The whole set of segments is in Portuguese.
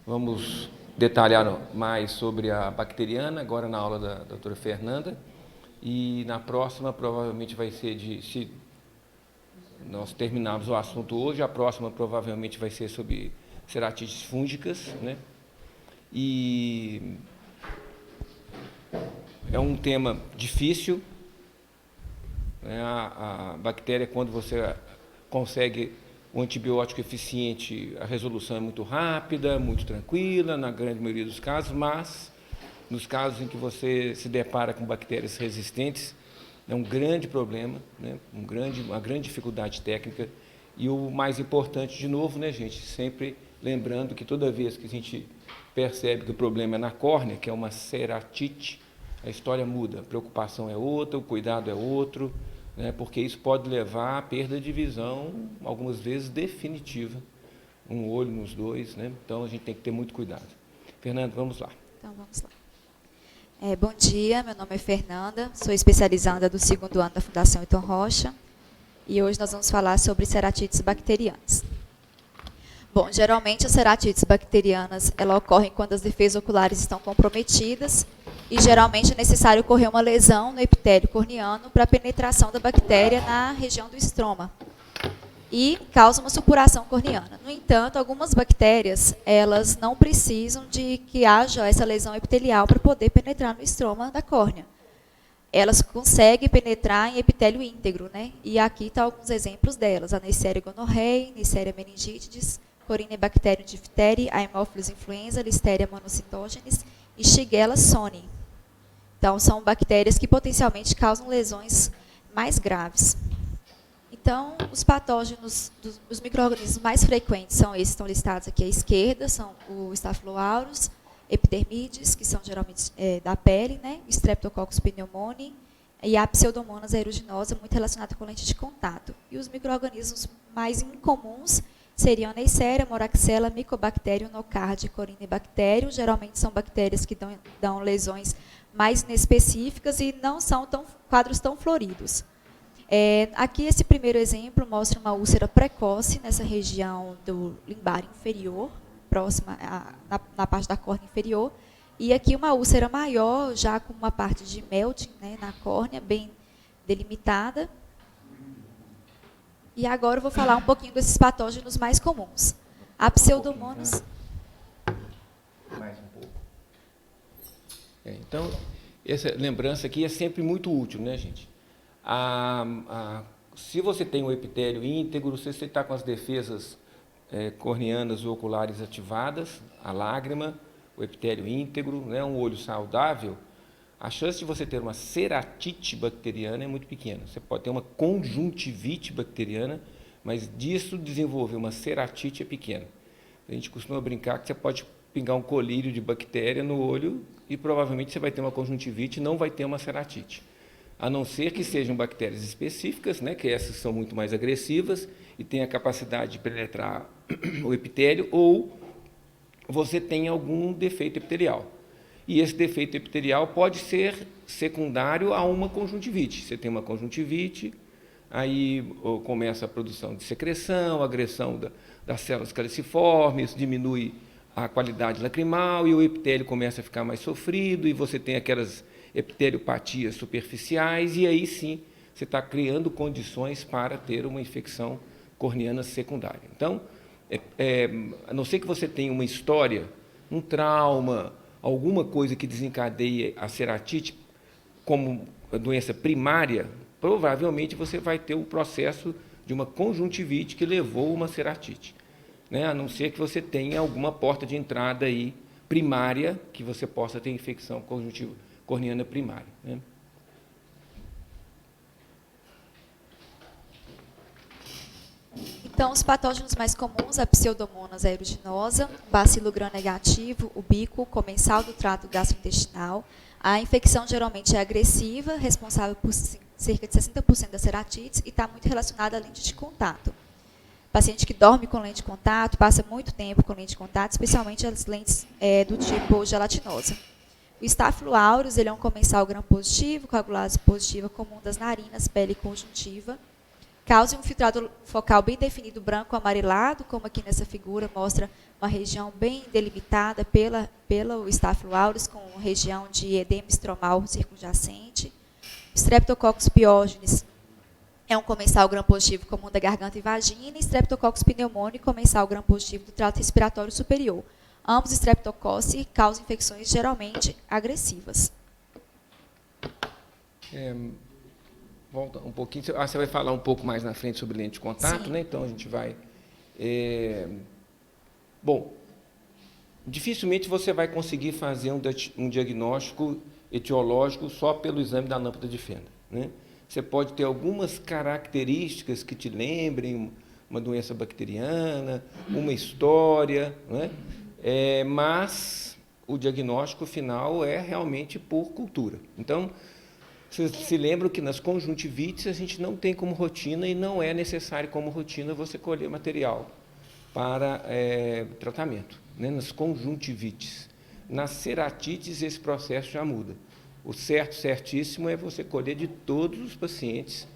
Vamos detalhar mais sobre a bacteriana, agora na aula da doutora Fernanda. E na próxima, provavelmente vai ser se nós terminarmos o assunto hoje, a próxima provavelmente vai ser sobre ceratites fúngicas, né? E é um tema difícil, né? A bactéria, quando você consegue um antibiótico eficiente, a resolução é muito rápida, muito tranquila, na grande maioria dos casos, mas nos casos em que você se depara com bactérias resistentes, é um grande problema, né? Uma grande dificuldade técnica. E o mais importante, de novo, né, gente, sempre lembrando que toda vez que a gente percebe que o problema é na córnea, que é uma ceratite, a história muda, a preocupação é outra, o cuidado é outro, né, porque isso pode levar à perda de visão, algumas vezes definitiva, um olho nos dois, né? Então a gente tem que ter muito cuidado. Fernando, vamos lá. Então, vamos lá. Bom dia, meu nome é Fernanda, sou especializanda do 2º ano da Fundação Heitor Rocha, e hoje nós vamos falar sobre ceratites bacterianas. Bom, geralmente as ceratites bacterianas, elas ocorrem quando as defesas oculares estão comprometidas, e geralmente é necessário ocorrer uma lesão no epitélio corneano para a penetração da bactéria na região do estroma e causa uma supuração corneana. No entanto, algumas bactérias, elas não precisam de que haja essa lesão epitelial para poder penetrar no estroma da córnea. Elas conseguem penetrar em epitélio íntegro, né? E aqui estão alguns exemplos delas: a Neisseria gonorreae, Neisseria meningitidis, Corynebacterium diphtheriae, Haemophilus influenza, Listeria monocytogenes e Shigella sonnei. Então, são bactérias que potencialmente causam lesões mais graves. Então, os patógenos, os micro-organismos mais frequentes são esses que estão listados aqui à esquerda, são o Staphylococcus epidermidis, que são geralmente da pele, né? Streptococcus pneumoniae e a Pseudomonas aeruginosa, muito relacionada com lente de contato. E os micro-organismos mais incomuns seriam a Neisseria, Moraxella, Mycobacterium, Nocardia e Corynebacterium. Geralmente são bactérias que dão lesões mais inespecíficas e não são quadros tão floridos. Aqui esse primeiro exemplo mostra uma úlcera precoce nessa região do limbar inferior, próxima na parte da córnea inferior, e aqui uma úlcera maior, já com uma parte de melting, né, na córnea, bem delimitada. E agora eu vou falar um pouquinho desses patógenos mais comuns. A Pseudomonas... Mais um pouco. Então, essa lembrança aqui é sempre muito útil, né, gente? Se você tem um epitélio íntegro, se você está com as defesas corneanas e oculares ativadas, a lágrima, o epitélio íntegro, né, um olho saudável, a chance de você ter uma ceratite bacteriana é muito pequena. Você pode ter uma conjuntivite bacteriana, mas disso desenvolver uma ceratite é pequena. A gente costuma brincar que você pode pingar um colírio de bactéria no olho e provavelmente você vai ter uma conjuntivite e não vai ter uma ceratite. A não ser que sejam bactérias específicas, né, que essas são muito mais agressivas e têm a capacidade de penetrar o epitélio, ou você tem algum defeito epitelial. E esse defeito epitelial pode ser secundário a uma conjuntivite. Você tem uma conjuntivite, aí começa a produção de secreção, agressão das células caliciformes, diminui a qualidade lacrimal e o epitélio começa a ficar mais sofrido e você tem aquelas epiteliopatias superficiais e aí sim você está criando condições para ter uma infecção corneana secundária. Então, a não ser que você tenha uma história, um trauma, alguma coisa que desencadeie a ceratite como doença primária, provavelmente você vai ter o processo de uma conjuntivite que levou a uma ceratite, né? A não ser que você tenha alguma porta de entrada aí primária que você possa ter infecção corneana primária, né? Então, os patógenos mais comuns, a Pseudomonas aeruginosa, bacilo gram-negativo, o bico, comensal do trato gastrointestinal. A infecção geralmente é agressiva, responsável por cerca de 60% das ceratites e está muito relacionada à lente de contato. Paciente que dorme com lente de contato, passa muito tempo com lente de contato, especialmente as lentes do tipo gelatinosa. O Staphylo aureus, ele é um comensal gram-positivo, coagulase positiva comum das narinas, pele e conjuntiva. cause um filtrado focal bem definido, branco amarelado, como aqui nessa figura mostra uma região bem delimitada pelo Staphylo aureus, com região de edema estromal circunjacente. Streptococcus pyogenes é um comensal gram-positivo comum da garganta e vagina, e Streptococcus pneumoniae, comensal gram-positivo do trato respiratório superior. Ambos streptococci causam infecções geralmente agressivas. Volta um pouquinho. Você vai falar um pouco mais na frente sobre lente de contato, Sim. né? Então a gente vai. Bom, dificilmente você vai conseguir fazer um diagnóstico etiológico só pelo exame da lâmpada de fenda, né? Você pode ter algumas características que te lembrem uma doença bacteriana, uma história, né? Mas o diagnóstico final é realmente por cultura. Então, vocês se lembram que nas conjuntivites a gente não tem como rotina e não é necessário como rotina você colher material para tratamento, né? Nas conjuntivites. Nas ceratites esse processo já muda. O certíssimo é você colher de todos os pacientes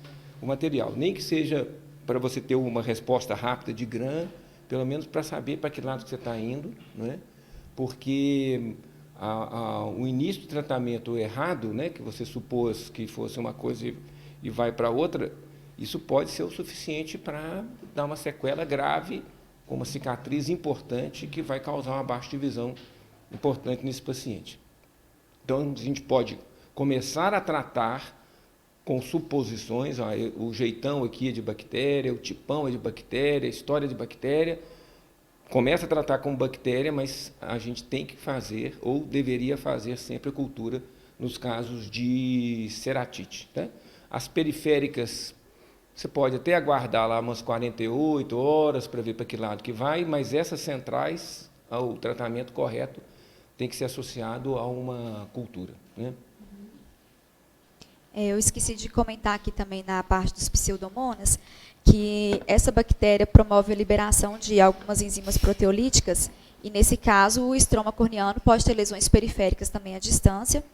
o material, nem que seja para você ter uma resposta rápida de Gram, pelo menos para saber para que lado que você está indo, né? Porque o início do tratamento errado, né, que você supôs que fosse uma coisa e vai para outra, isso pode ser o suficiente para dar uma sequela grave, com uma cicatriz importante que vai causar uma baixa de visão importante nesse paciente. Então, a gente pode começar a tratar com suposições, o jeitão aqui é de bactéria, o tipão é de bactéria, a história de bactéria. Começa a tratar com bactéria, mas a gente tem que fazer, ou deveria fazer sempre a cultura nos casos de ceratite, tá? As periféricas, você pode até aguardar lá umas 48 horas para ver para que lado que vai, mas essas centrais, o tratamento correto tem que ser associado a uma cultura, né? Eu esqueci de comentar aqui também na parte dos pseudomonas, que essa bactéria promove a liberação de algumas enzimas proteolíticas, e nesse caso o estroma corneano pode ter lesões periféricas também à distância,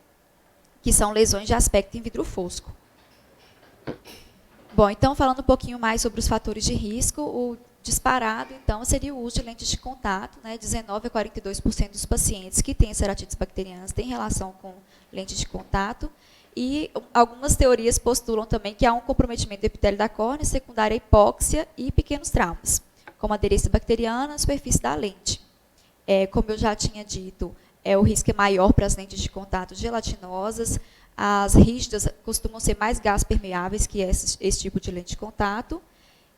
que são lesões de aspecto em vidro fosco. Bom, então falando um pouquinho mais sobre os fatores de risco, o disparado, então, seria o uso de lentes de contato, né? 19 a 42% dos pacientes que têm ceratites bacterianas têm relação com lente de contato, e algumas teorias postulam também que há um comprometimento do epitélio da córnea, secundária à hipóxia e pequenos traumas, como aderência bacteriana na superfície da lente. Como eu já tinha dito, o risco é maior para as lentes de contato gelatinosas, as rígidas costumam ser mais gás permeáveis que esse tipo de lente de contato,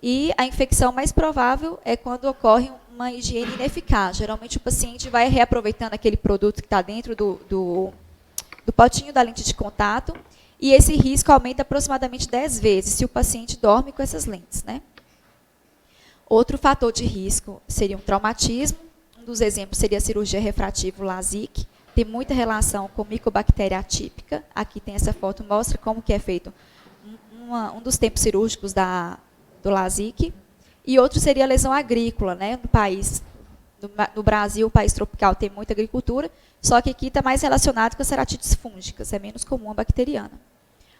e a infecção mais provável é quando ocorre uma higiene ineficaz. Geralmente o paciente vai reaproveitando aquele produto que está dentro do potinho da lente de contato, e esse risco aumenta aproximadamente 10 vezes se o paciente dorme com essas lentes, né? Outro fator de risco seria um traumatismo. Um dos exemplos seria a cirurgia refrativa LASIK. Tem muita relação com micobactéria atípica. Aqui tem essa foto, mostra como que é feito um dos tempos cirúrgicos do LASIK. E outro seria a lesão agrícola, né? No Brasil, o país tropical, tem muita agricultura, só que aqui está mais relacionado com as ceratites fúngicas, é menos comum a bacteriana.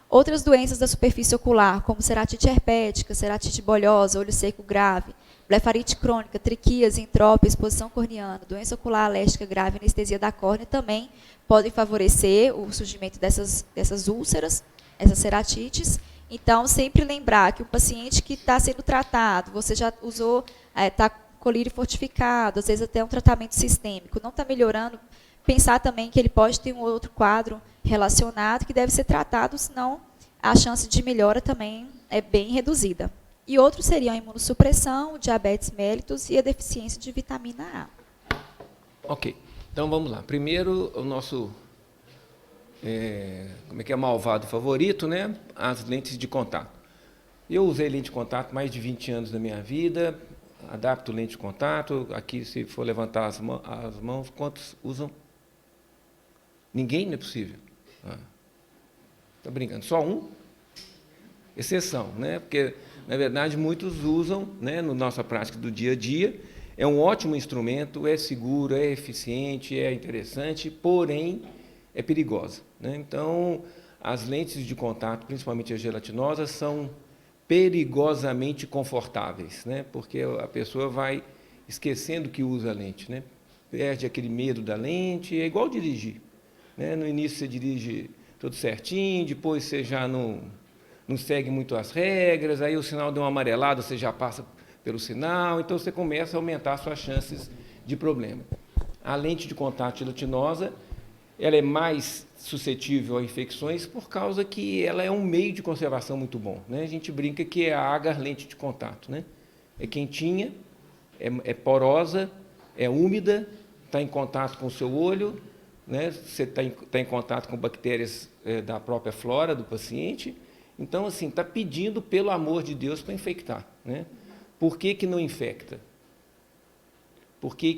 Outras doenças da superfície ocular, como ceratite herpética, ceratite bolhosa, olho seco grave, blefarite crônica, triquias, entrópia, exposição corneana, doença ocular alérgica grave, anestesia da córnea, também podem favorecer o surgimento dessas úlceras, essas ceratites. Então, sempre lembrar que o paciente que está sendo tratado, você já usou, está colírio fortificado, às vezes até um tratamento sistêmico, não está melhorando, pensar também que ele pode ter um outro quadro relacionado que deve ser tratado, senão a chance de melhora também é bem reduzida. E outros seriam a imunossupressão, o diabetes mellitus e a deficiência de vitamina A. Ok, então vamos lá. Primeiro, o nosso malvado favorito, né? As lentes de contato. Eu usei lente de contato mais de 20 anos da minha vida, adapto lente de contato. Aqui, se for levantar as mãos, quantos usam? Ninguém? Não é possível. Estou brincando. Só um? Exceção, né? Porque, na verdade, muitos usam, né, na nossa prática do dia a dia. É um ótimo instrumento, é seguro, é eficiente, é interessante, porém, é perigosa, né? Então, as lentes de contato, principalmente as gelatinosas, são perigosamente confortáveis, né? Porque a pessoa vai esquecendo que usa a lente, né? Perde aquele medo da lente, é igual dirigir, né? No início você dirige tudo certinho, depois você já não segue muito as regras, aí o sinal deu uma amarelada, você já passa pelo sinal, então você começa a aumentar as suas chances de problema. A lente de contato gelatinosa, ela é mais suscetível a infecções por causa que ela é um meio de conservação muito bom, né? A gente brinca que é a agar lente de contato, né? É quentinha, é porosa, é úmida, está em contato com o seu olho, né? Você está em contato com bactérias da própria flora do paciente. Então, assim, está pedindo, pelo amor de Deus, para infectar, né? Por que não infecta? Por que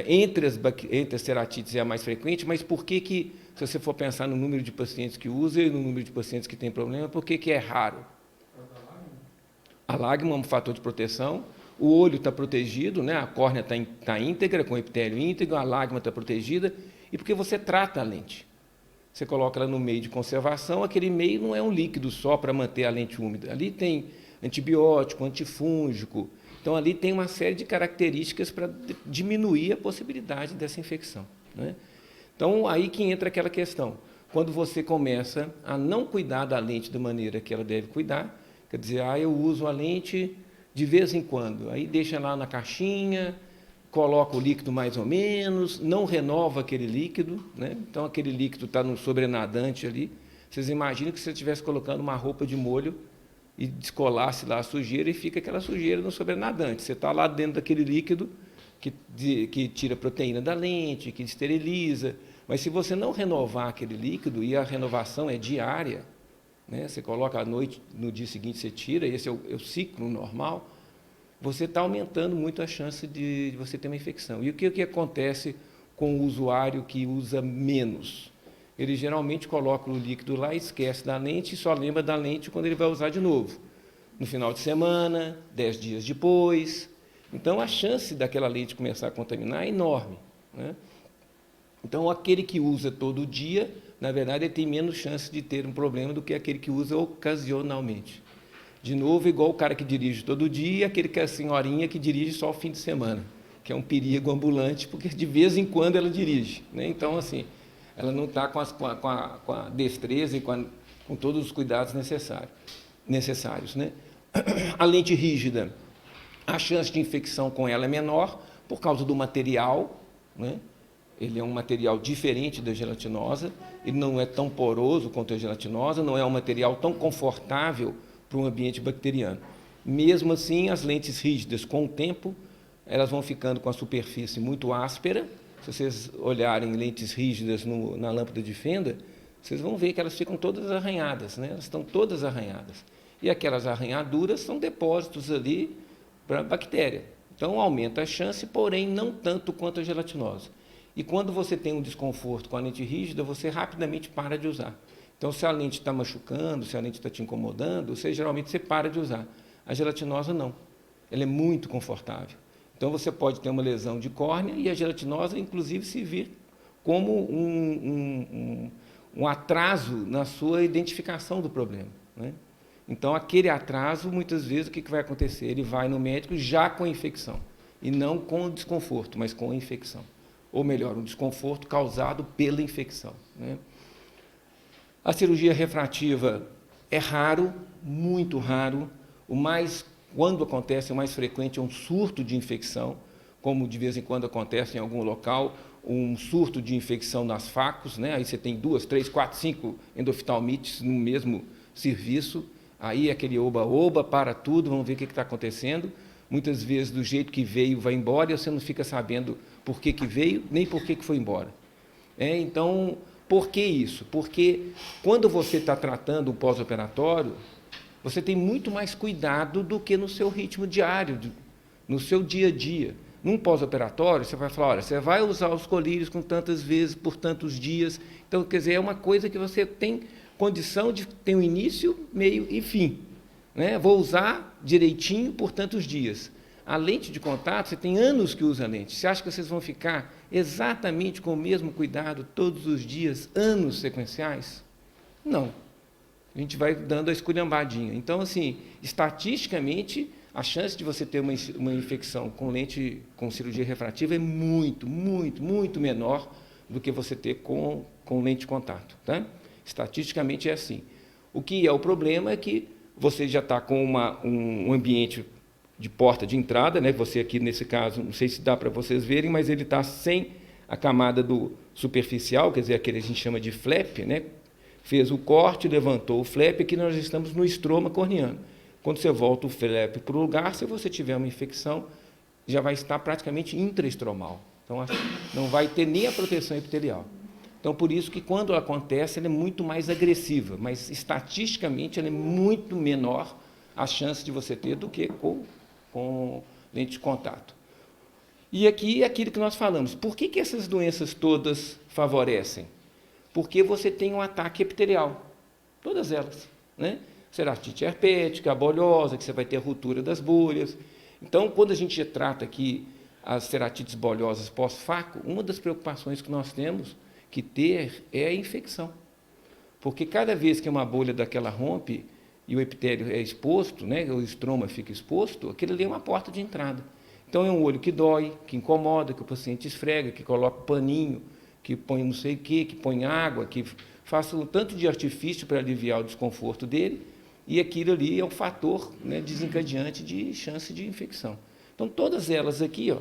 entre as ceratites é a mais frequente, mas por que, se você for pensar no número de pacientes que usa e no número de pacientes que têm problema, por que é raro? A lágrima é um fator de proteção, o olho está protegido, né? A córnea está íntegra, com o epitélio íntegro, a lágrima está protegida, e porque você trata a lente. Você coloca ela no meio de conservação, aquele meio não é um líquido só para manter a lente úmida. Ali tem antibiótico, antifúngico. Então, ali tem uma série de características para diminuir a possibilidade dessa infecção, né? Então, aí que entra aquela questão. Quando você começa a não cuidar da lente da maneira que ela deve cuidar, quer dizer, eu uso a lente de vez em quando, aí deixa lá na caixinha, coloca o líquido mais ou menos, não renova aquele líquido, né? Então, aquele líquido está no sobrenadante ali. Vocês imaginam que se você estivesse colocando uma roupa de molho e descolasse lá a sujeira e fica aquela sujeira no sobrenadante. Você está lá dentro daquele líquido que tira a proteína da lente, que esteriliza. Mas se você não renovar aquele líquido, e a renovação é diária, né? Você coloca à noite, no dia seguinte você tira, esse é o ciclo normal, você está aumentando muito a chance de você ter uma infecção. E o que acontece com o usuário que usa menos? Ele geralmente coloca o líquido lá, esquece da lente e só lembra da lente quando ele vai usar de novo. No final de semana, 10 dias depois. Então, a chance daquela lente começar a contaminar é enorme, né? Então, aquele que usa todo dia, na verdade, ele tem menos chance de ter um problema do que aquele que usa ocasionalmente. De novo, igual o cara que dirige todo dia e aquele que é a senhorinha que dirige só o fim de semana, que é um perigo ambulante, porque de vez em quando ela dirige, né? Então, assim, ela não está com a destreza e com todos os cuidados necessários, né? A lente rígida, a chance de infecção com ela é menor por causa do material, né? Ele é um material diferente da gelatinosa, ele não é tão poroso quanto a gelatinosa, não é um material tão confortável para um ambiente bacteriano. Mesmo assim, as lentes rígidas, com o tempo, elas vão ficando com a superfície muito áspera. Se vocês olharem lentes rígidas na lâmpada de fenda, vocês vão ver que elas ficam todas arranhadas, né? Elas estão todas arranhadas. E aquelas arranhaduras são depósitos ali para a bactéria. Então, aumenta a chance, porém, não tanto quanto a gelatinosa. E quando você tem um desconforto com a lente rígida, você rapidamente para de usar. Então, se a lente está machucando, se a lente está te incomodando, geralmente você para de usar. A gelatinosa não. Ela é muito confortável. Então, você pode ter uma lesão de córnea e a gelatinosa, inclusive, se vir como um atraso na sua identificação do problema, né? Então, aquele atraso, muitas vezes, o que vai acontecer? Ele vai no médico já com a infecção, e não com o desconforto, mas com a infecção. Ou melhor, um desconforto causado pela infecção, né? A cirurgia refrativa é raro, muito raro. Quando acontece, o mais frequente é um surto de infecção, como de vez em quando acontece em algum local, um surto de infecção nas facos, né? Aí você tem 2, 3, 4, 5 endoftalmites no mesmo serviço, aí aquele oba-oba, para tudo, vamos ver o que está acontecendo. Muitas vezes, do jeito que veio, vai embora, e você não fica sabendo por que veio, nem por que foi embora. Então, por que isso? Porque quando você está tratando o pós-operatório, você tem muito mais cuidado do que no seu ritmo diário, no seu dia a dia. Num pós-operatório, você vai falar, olha, você vai usar os colírios com tantas vezes, por tantos dias. Então, quer dizer, é uma coisa que você tem condição de ter um início, meio e fim, né? Vou usar direitinho por tantos dias. A lente de contato, você tem anos que usa a lente. Você acha que vocês vão ficar exatamente com o mesmo cuidado todos os dias, anos sequenciais? Não. a gente vai dando a esculhambadinha. Então, assim, estatisticamente, a chance de você ter uma infecção com lente com cirurgia refrativa é muito, muito, muito menor do que você ter com lente de contato. Tá? Estatisticamente é assim. O que é o problema é que você já está com um ambiente de porta de entrada, né? Você aqui, nesse caso, não sei se dá para vocês verem, mas ele está sem a camada do superficial, quer dizer, aquele que a gente chama de flap, né? Fez o corte, levantou o flap, aqui nós estamos no estroma corneano. Quando você volta o flap para o lugar, se você tiver uma infecção, já vai estar praticamente intraestromal. Então, não vai ter nem a proteção epitelial. Então, por isso que, quando ela acontece, ela é muito mais agressiva, mas, estatisticamente, ela é muito menor a chance de você ter do que com lente de contato. E aqui é aquilo que nós falamos. Por que essas doenças todas favorecem? Porque você tem um ataque epitelial. Todas elas. Né? Ceratite herpética, a bolhosa, que você vai ter a ruptura das bolhas. Então, quando a gente trata aqui as ceratites bolhosas pós-faco, uma das preocupações que nós temos que ter é a infecção. Porque cada vez que uma bolha daquela rompe e o epitélio é exposto, né, o estroma fica exposto, aquilo ali é uma porta de entrada. Então, é um olho que dói, que incomoda, que o paciente esfrega, que coloca paninho, que põe não sei o quê, que põe água, que faça um tanto de artifício para aliviar o desconforto dele, e aquilo ali é um fator, né, desencadeante de chance de infecção. Então, todas elas aqui, ó,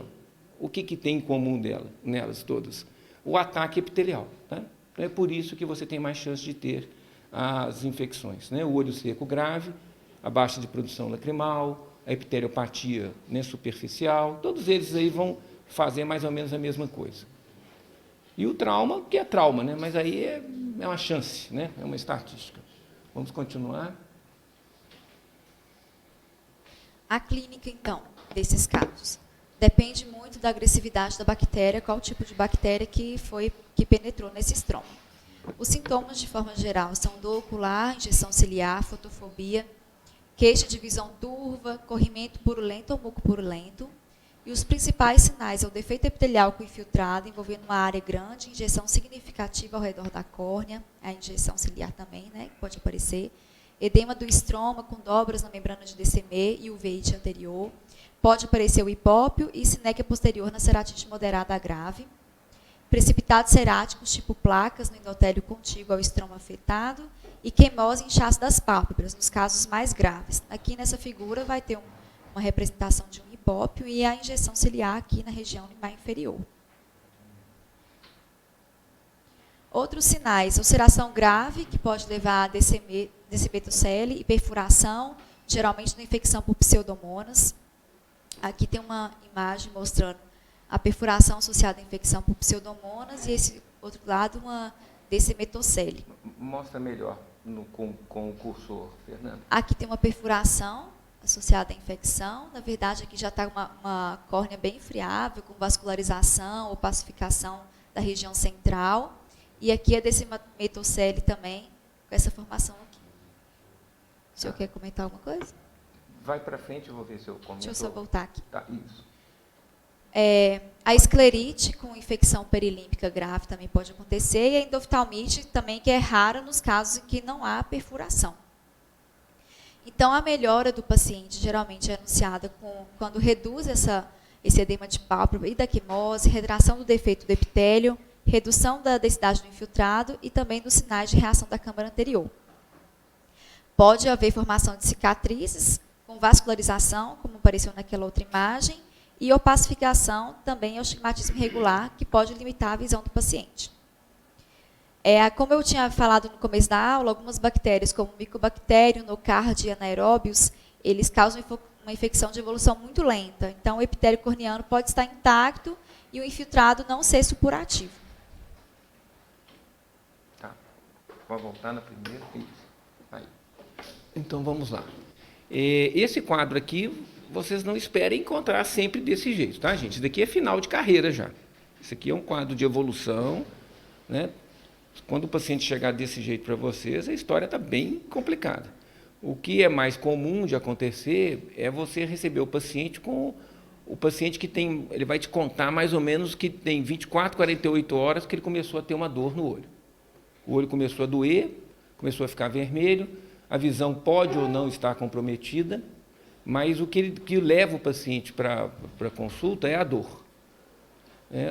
o que tem em comum nelas todas? O ataque epitelial. Tá? Então, é por isso que você tem mais chance de ter as infecções. Né? O olho seco grave, a baixa de produção lacrimal, a epiteliopatia, né, superficial, todos eles aí vão fazer mais ou menos a mesma coisa. E o trauma, que é trauma, né? Mas aí é uma chance, né? É uma estatística. Vamos continuar. A clínica, então, desses casos, depende muito da agressividade da bactéria, qual tipo de bactéria que penetrou nesse estroma. Os sintomas, de forma geral, são dor ocular, injeção ciliar, fotofobia, queixa de visão turva, corrimento purulento ou muco purulento. E os principais sinais é o defeito epitelial com infiltrado, envolvendo uma área grande, injeção significativa ao redor da córnea, a injeção ciliar também, né, que pode aparecer, edema do estroma com dobras na membrana de DCM e uveíte anterior, pode aparecer o hipópio e sinéquia posterior na ceratite moderada a grave, precipitados ceráticos tipo placas no endotélio contíguo ao estroma afetado e queimose e inchaço das pálpebras, nos casos mais graves. Aqui nessa figura vai ter uma representação de um hipópio e a injeção ciliar aqui na região limbar inferior. Outros sinais, ulceração grave, que pode levar a decibetocele e perfuração, geralmente na infecção por pseudomonas. Aqui tem uma imagem mostrando a perfuração associada à infecção por pseudomonas e esse outro lado uma decimetocele. Mostra melhor com o cursor, Fernanda. Aqui tem uma perfuração associada à infecção. Na verdade, aqui já está uma córnea bem friável, com vascularização ou pacificação da região central. E aqui a decimetocele também, com essa formação aqui. O senhor quer comentar alguma coisa? Vai para frente, eu vou ver se eu comento. Deixa eu só voltar aqui. Tá, isso. A esclerite com infecção perilímbica grave também pode acontecer, e a endoftalmite também, que é rara nos casos em que não há perfuração. Então, a melhora do paciente geralmente é anunciada quando reduz esse edema de pálpebra e da quimose, retração do defeito do epitélio, redução da densidade do infiltrado e também dos sinais de reação da câmara anterior. Pode haver formação de cicatrizes com vascularização, como apareceu naquela outra imagem, e opacificação também é o estigmatismo irregular, que pode limitar a visão do paciente. Como eu tinha falado no começo da aula, algumas bactérias, como o Mycobacterium, Nocardia e Anaerobius, eles causam uma infecção de evolução muito lenta. Então, o epitélio corneano pode estar intacto e o infiltrado não ser supurativo. Tá. Vou voltar na primeira. Isso. Aí. Então, vamos lá. Esse quadro aqui, vocês não esperem encontrar sempre desse jeito, tá, gente? Isso daqui é final de carreira já. Isso aqui é um quadro de evolução, né? Quando o paciente chegar desse jeito para vocês, a história está bem complicada. O que é mais comum de acontecer é você receber o paciente com o paciente que tem, ele vai te contar mais ou menos que tem 24, 48 horas que ele começou a ter uma dor no olho. O olho começou a doer, começou a ficar vermelho, a visão pode ou não estar comprometida, mas o que leva o paciente para a consulta é a dor,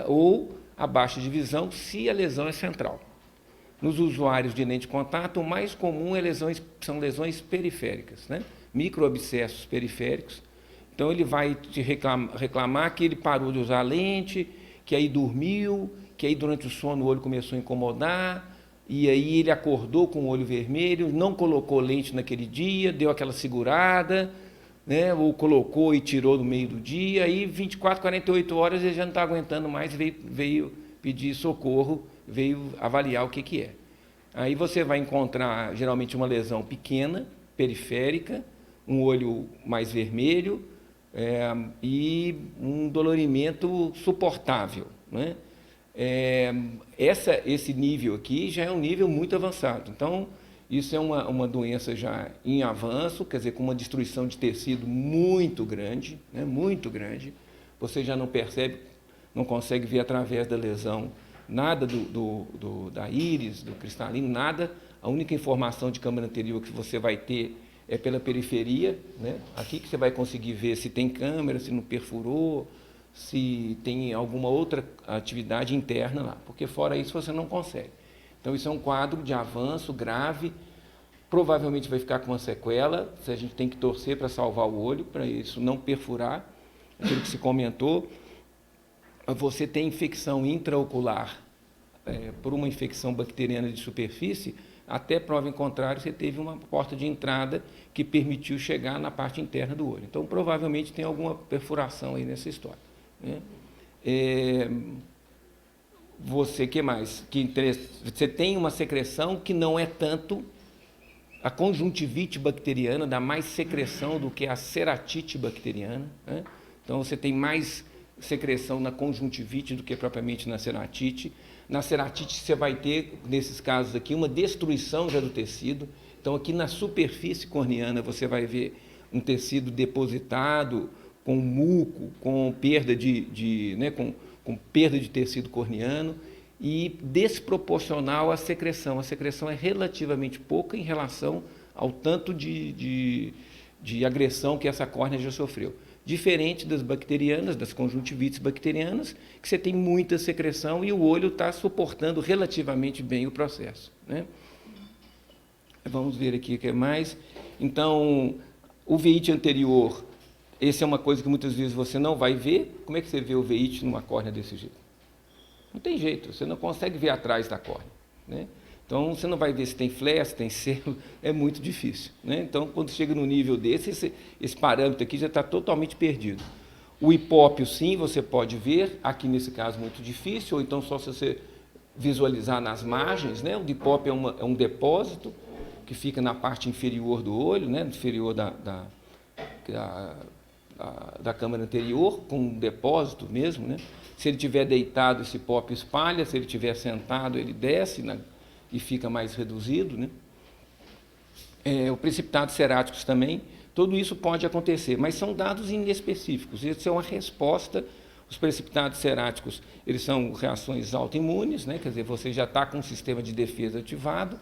ou a baixa de visão, se a lesão é central. Nos usuários de lente de contato, o mais comum são lesões periféricas, né? Microabscessos periféricos. Então, ele vai te reclamar que ele parou de usar a lente, que aí dormiu, que aí durante o sono o olho começou a incomodar, e aí ele acordou com o olho vermelho, não colocou lente naquele dia, deu aquela segurada, né? Ou colocou e tirou no meio do dia, aí 24, 48 horas ele já não está aguentando mais, veio pedir socorro, veio avaliar o que é. Aí você vai encontrar, geralmente, uma lesão pequena, periférica, um olho mais vermelho, e um dolorimento suportável, né? Esse nível aqui já é um nível muito avançado. Então, isso é uma doença já em avanço, quer dizer, com uma destruição de tecido muito grande, né? Muito grande. Você já não percebe, não consegue ver através da lesão nada da íris, do cristalino, nada. A única informação de câmara anterior que você vai ter é pela periferia, né? Aqui que você vai conseguir ver se tem câmera, se não perfurou, se tem alguma outra atividade interna lá, porque fora isso você não consegue. Então, isso é um quadro de avanço grave, provavelmente vai ficar com uma sequela, a gente tem que torcer para salvar o olho, para isso não perfurar, aquilo que se comentou. Você tem infecção intraocular por uma infecção bacteriana de superfície, até prova em contrário, você teve uma porta de entrada que permitiu chegar na parte interna do olho. Então, provavelmente tem alguma perfuração aí nessa história, né? Que mais? Você tem uma secreção que não é tanto a conjuntivite bacteriana, dá mais secreção do que a ceratite bacteriana, né? Então, você tem mais secreção na conjuntivite do que propriamente na ceratite. Na ceratite, você vai ter, nesses casos aqui, uma destruição já do tecido. Então, aqui na superfície corneana, você vai ver um tecido depositado, com muco, com perda com perda de tecido corneano e desproporcional à secreção. A secreção é relativamente pouca em relação ao tanto de agressão que essa córnea já sofreu. Diferente das bacterianas, das conjuntivites bacterianas, que você tem muita secreção e o olho está suportando relativamente bem o processo, né? Vamos ver aqui o que mais. Então, o veíte anterior, essa é uma coisa que muitas vezes você não vai ver. Como é que você vê o veíte numa córnea desse jeito? Não tem jeito, você não consegue ver atrás da córnea, né? Então, você não vai ver se tem flare, se tem selo, é muito difícil, né? Então, quando chega no nível desse, esse parâmetro aqui já está totalmente perdido. O hipópio, sim, você pode ver, aqui nesse caso muito difícil, ou então só se você visualizar nas margens, né? O hipópio é um depósito que fica na parte inferior do olho, né? Inferior da câmara anterior, com um depósito mesmo, né? Se ele estiver deitado, esse hipópio espalha, se ele estiver sentado, ele desce e fica mais reduzido, né? O precipitado ceráticos também, tudo isso pode acontecer, mas são dados inespecíficos. Isso é uma resposta. Os precipitados ceráticos, eles são reações autoimunes, né? Quer dizer, você já está com um sistema de defesa ativado,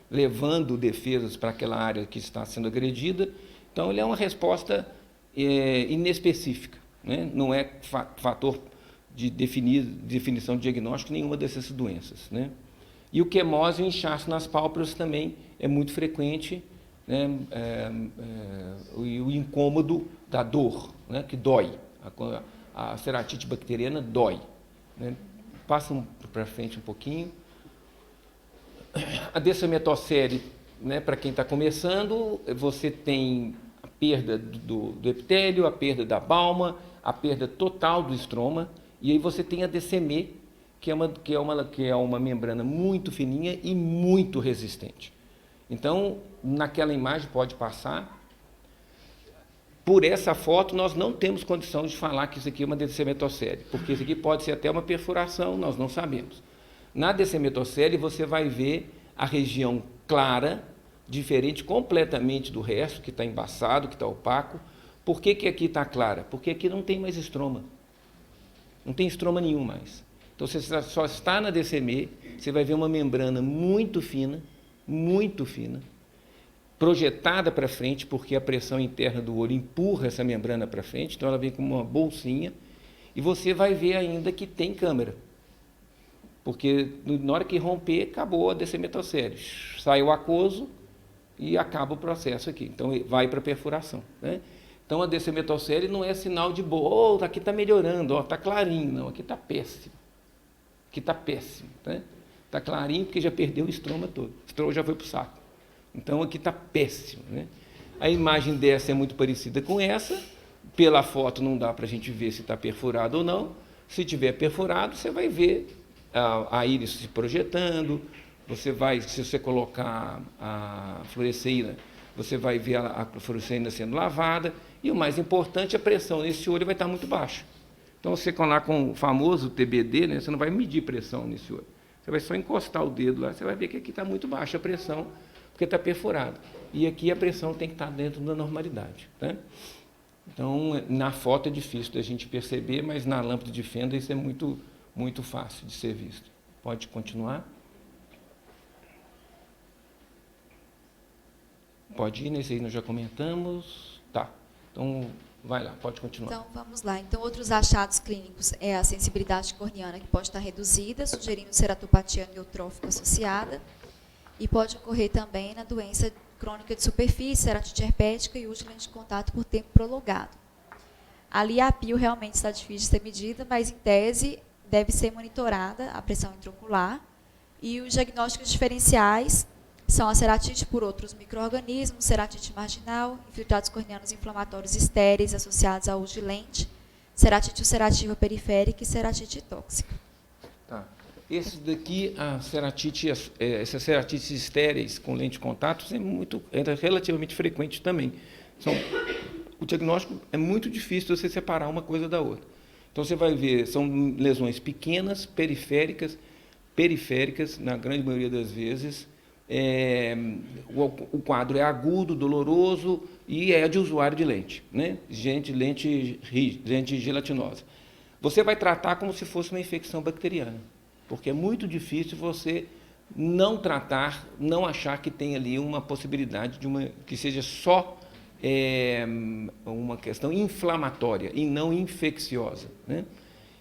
levando defesas para aquela área que está sendo agredida. Então, ele é uma resposta inespecífica, né? Não é fator de definição de diagnóstico nenhuma dessas doenças, né? E o quemose e o inchaço nas pálpebras também é muito frequente, né? E o incômodo da dor, né? Que dói. A ceratite bacteriana dói, né? Passa para frente um pouquinho. A dexametocele, né? Para quem está começando, você tem a perda do epitélio, a perda da balma, a perda total do estroma, e aí você tem a DCME, que é uma membrana muito fininha e muito resistente. Então, naquela imagem pode passar. Por essa foto, nós não temos condição de falar que isso aqui é uma dexametocele, porque isso aqui pode ser até uma perfuração, nós não sabemos. Na dexametocele, você vai ver a região clara, diferente completamente do resto, que está embaçado, que está opaco. Por que aqui está clara? Porque aqui não tem mais estroma. Não tem estroma nenhum mais. Então, você só está na DCME, você vai ver uma membrana muito fina, muito fina, projetada para frente, porque a pressão interna do olho empurra essa membrana para frente, então ela vem como uma bolsinha, e você vai ver ainda que tem câmera. Porque na hora que romper, acabou a descemetocele. Sai o aquoso e acaba o processo aqui. Então, vai para a perfuração, né? Então, a descemetocele não é sinal de boa, oh, aqui está melhorando, está clarinho. Não, aqui está péssimo. Aqui está péssimo. Né? Está clarinho porque já perdeu o estroma todo. O estroma já foi para o saco. Então, aqui está péssimo. Né? A imagem dessa é muito parecida com essa. Pela foto não dá para a gente ver se está perfurado ou não. Se tiver perfurado, você vai ver a íris se projetando. Você vai, se você colocar a fluoresceína, você vai ver a fluoresceína sendo lavada. E o mais importante, a pressão nesse olho vai estar muito baixa. Então, você colar com o famoso TBD, né, você não vai medir pressão nesse olho. Você vai só encostar o dedo lá, você vai ver que aqui está muito baixa a pressão, porque está perfurado. E aqui a pressão tem que estar dentro da normalidade. Tá? Então, na foto é difícil da gente perceber, mas na lâmpada de fenda isso é muito, muito fácil de ser visto. Pode continuar? Pode ir, nesse aí nós já comentamos. Tá. Então, vai lá, pode continuar. Então, vamos lá. Então, outros achados clínicos é a sensibilidade corneana, que pode estar reduzida, sugerindo ceratopatia neutrófica associada, e pode ocorrer também na doença crônica de superfície, ceratite herpética e uso de lente de contato por tempo prolongado. Ali a pio realmente está difícil de ser medida, mas, em tese, deve ser monitorada a pressão intraocular, e os diagnósticos diferenciais são a ceratite por outros micro-organismos, ceratite marginal, infiltrados corneanos inflamatórios estéreis associados ao uso de lente, ceratite ulcerativa periférica e ceratite tóxica. Tá. Esse daqui, essas ceratites estéreis com lente de contato, é relativamente frequente também. O diagnóstico é muito difícil você separar uma coisa da outra. Então, você vai ver, são lesões pequenas, periféricas, na grande maioria das vezes. O quadro é agudo, doloroso e é de usuário de lente, né? Lente gelatinosa. Você vai tratar como se fosse uma infecção bacteriana, porque é muito difícil você não tratar, não achar que tem ali uma possibilidade que seja só uma questão inflamatória e não infecciosa, né?